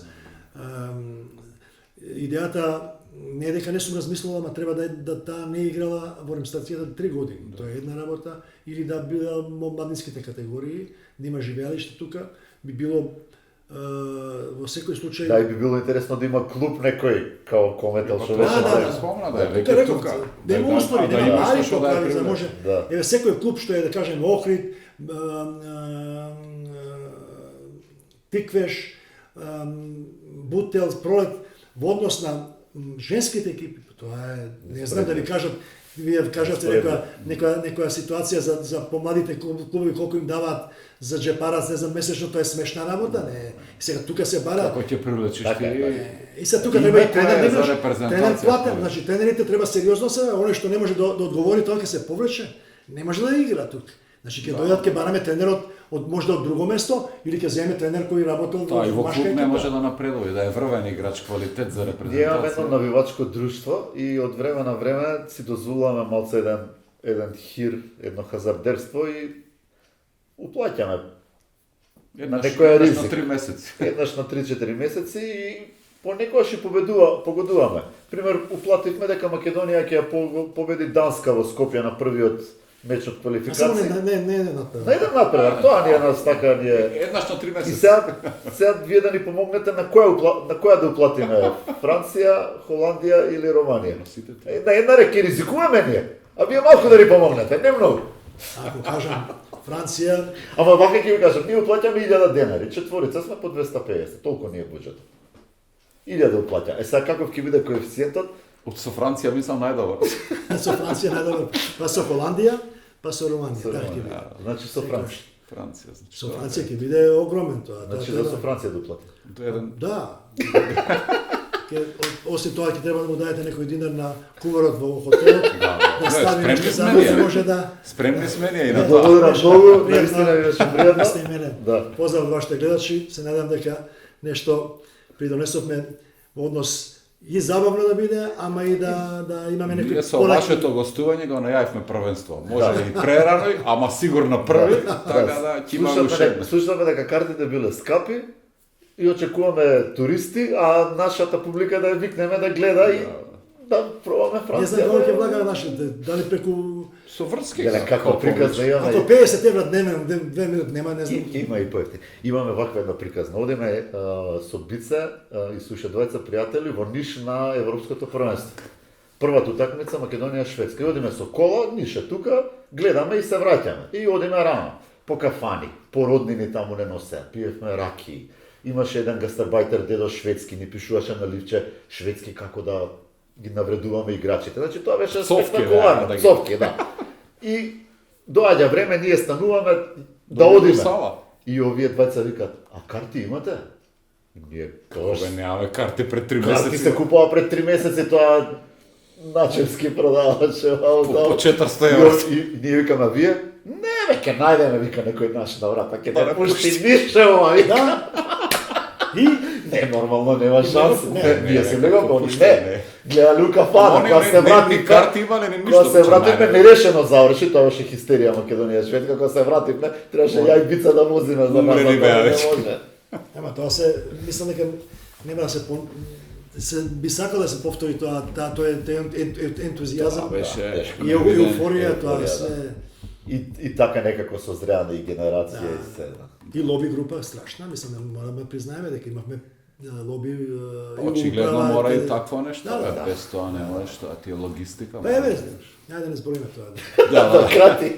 Идејата не е дека не сум размислувала, ама треба да таа не играла во ремстацијата 3 години. Тоа е една работа, или да била во младинските категории, да има живеалиште тука, би било во секој случај. Да, и би било интересно да има клуб некој, као Кометал што беше. да. Спомна да е Тука веќе реков, тука. да има услови, да има има пари што тоа да прави, за е може. Да. Еве секој клуб што е да кажем Охрид, Тиквеш, Бутел, Пролет, во однос на женските екипи, тоа е, не знам да ви кажат, вие кажате некоја ситуација за помладите клубови колку им даваат за джепарац, не знам, месечно, тоа е смешна работа, не. Сега тука се бара. Како ќе привлечеш Така е, ти? И сега тука Име треба и кој тренер е да за имаш, репрезентација, тренер платен, кој е? значи тренерите треба сериозно се, оној што не може да одговори тоа ќе се повлече, не може да игра тука. Значи ќе дојдат ќе бараме тренерот од можда од друго место или ќе земеме тренер кој работел Тоа и во машка клуб не екипа. може да напредува, да е врвен играч, квалитет за Ние имаме едно репрезентација. навивачко друштво и од време на време си дозволуваме малце еден хир, едно хазардерство и уплаќаме на некоја на ризик. 3 месеци. Еднаш на 3-4 месеци и понекогаш и погодуваме. Пример, уплативме дека Македонија ќе ја победи Данска во Скопје на првиот меч од А само квалификација. не На направи. еден напредок, тоа ни е нас така ни е. Еднаш на 3 И месеци. сега вие да ни помогнете на која да уплатиме? Франција, Холандија или Романија? Сите ти. На една река ризикуваме ние, а вие малку да ни помогнете, не многу. Ако кажам Франција, Ама вака ќе ви кажам, ние уплаќаме 1000 денари, четворица сме по 250, толку ни е буџетот. 1000 уплаќа. Сега каков ќе биде коефициентот? Со Франција мислам најдобар. со Франција најдобро, па со Холандија, па со Романија, така ќе биде. Значи со Франција. Франција, значи. Со Франција ќе биде огромен тоа. Значи Тоа да со треба- Франција да уплати. Тоа е еден Да. Осим тоа ќе треба да му дадете некој динар на куварот во хотелот, да стави спремни нешто сме за ние. да може да. спремни сме ние и на Да, тоа. Благодарам беше многу, пријатно. наистина ми беше пријатно. Сте и мене. Да. Поздрав вашите гледачи, се надам дека нешто придонесовме во однос и забавно да биде, ама и да имаме некој Ние со вашето гостување го најавивме првенство. Може Да. и прерано, ама сигурно први, така да ќе имаме уште една. Слушаме дека картите биле скапи и очекуваме туристи, а нашата публика да ја викнеме да гледа и да пробаме Не Франција. знам кога ќе влага нашите, дали преку Со врски. Еле како приказ да имаме. ако 50 евра дневен, 2 минути нема, не знам. Има и поевти. Имаме ваква една приказна. Одиме со Бице и со уште двајца пријатели во Ниш на Европското првенство. Првата утакмица Македонија-Шведска. И одиме со кола, Ниш е тука, гледаме и се враќаме. И одиме рано. По кафани, по роднини таму не носе, пиевме раки. Имаше еден гастарбајтер дедо шведски, ни пишуваше на ливче шведски како да ги навредуваме играчите. Значи тоа беше Цовки, спектакуларно. да ги- Цовки, да. И доаѓа време, ние стануваме да Дојде одиме. до сала. И овие двајца викат, а карти имате? И ние тоа Ова немаме карти пред 3 карти месеци. се купува пред 3 месеци, тоа начевски продаваче. По 400 евра. И ние викаме, вие? Не, бе, ќе најдеме, вика некој наш на врата, ќе Па да не пушти нише ова, вика. Да. И Не, нормално нема шанс. Не, Вие се не, него, како они пуште, не. не. Гледа Люка Ама Фана, они кога се ни вративме, карти имале, ни ништо. кога се значи, вративме, најде. нерешено заврши, тоа беше хистерија Македонија Шведска, кога се вративме, требаше ја и Бица да возиме за нас, Умрели беа не веќе. може. ема тоа се мислам дека нема да се би сакал да се повтори тоа тоа е ентузијазам. Тоа беше И еуфорија, тоа еуфорија, се И така некако созреана и генерација Да. и се. и лоби група страшна, мислам мораме да признаеме дека имавме лоби и Очигледно управа, мора и те- такво нешто, Да, да, бе, без тоа не можеш, тоа ти е логистика. Па еве, ајде не збориме тоа. Да, да, Крати.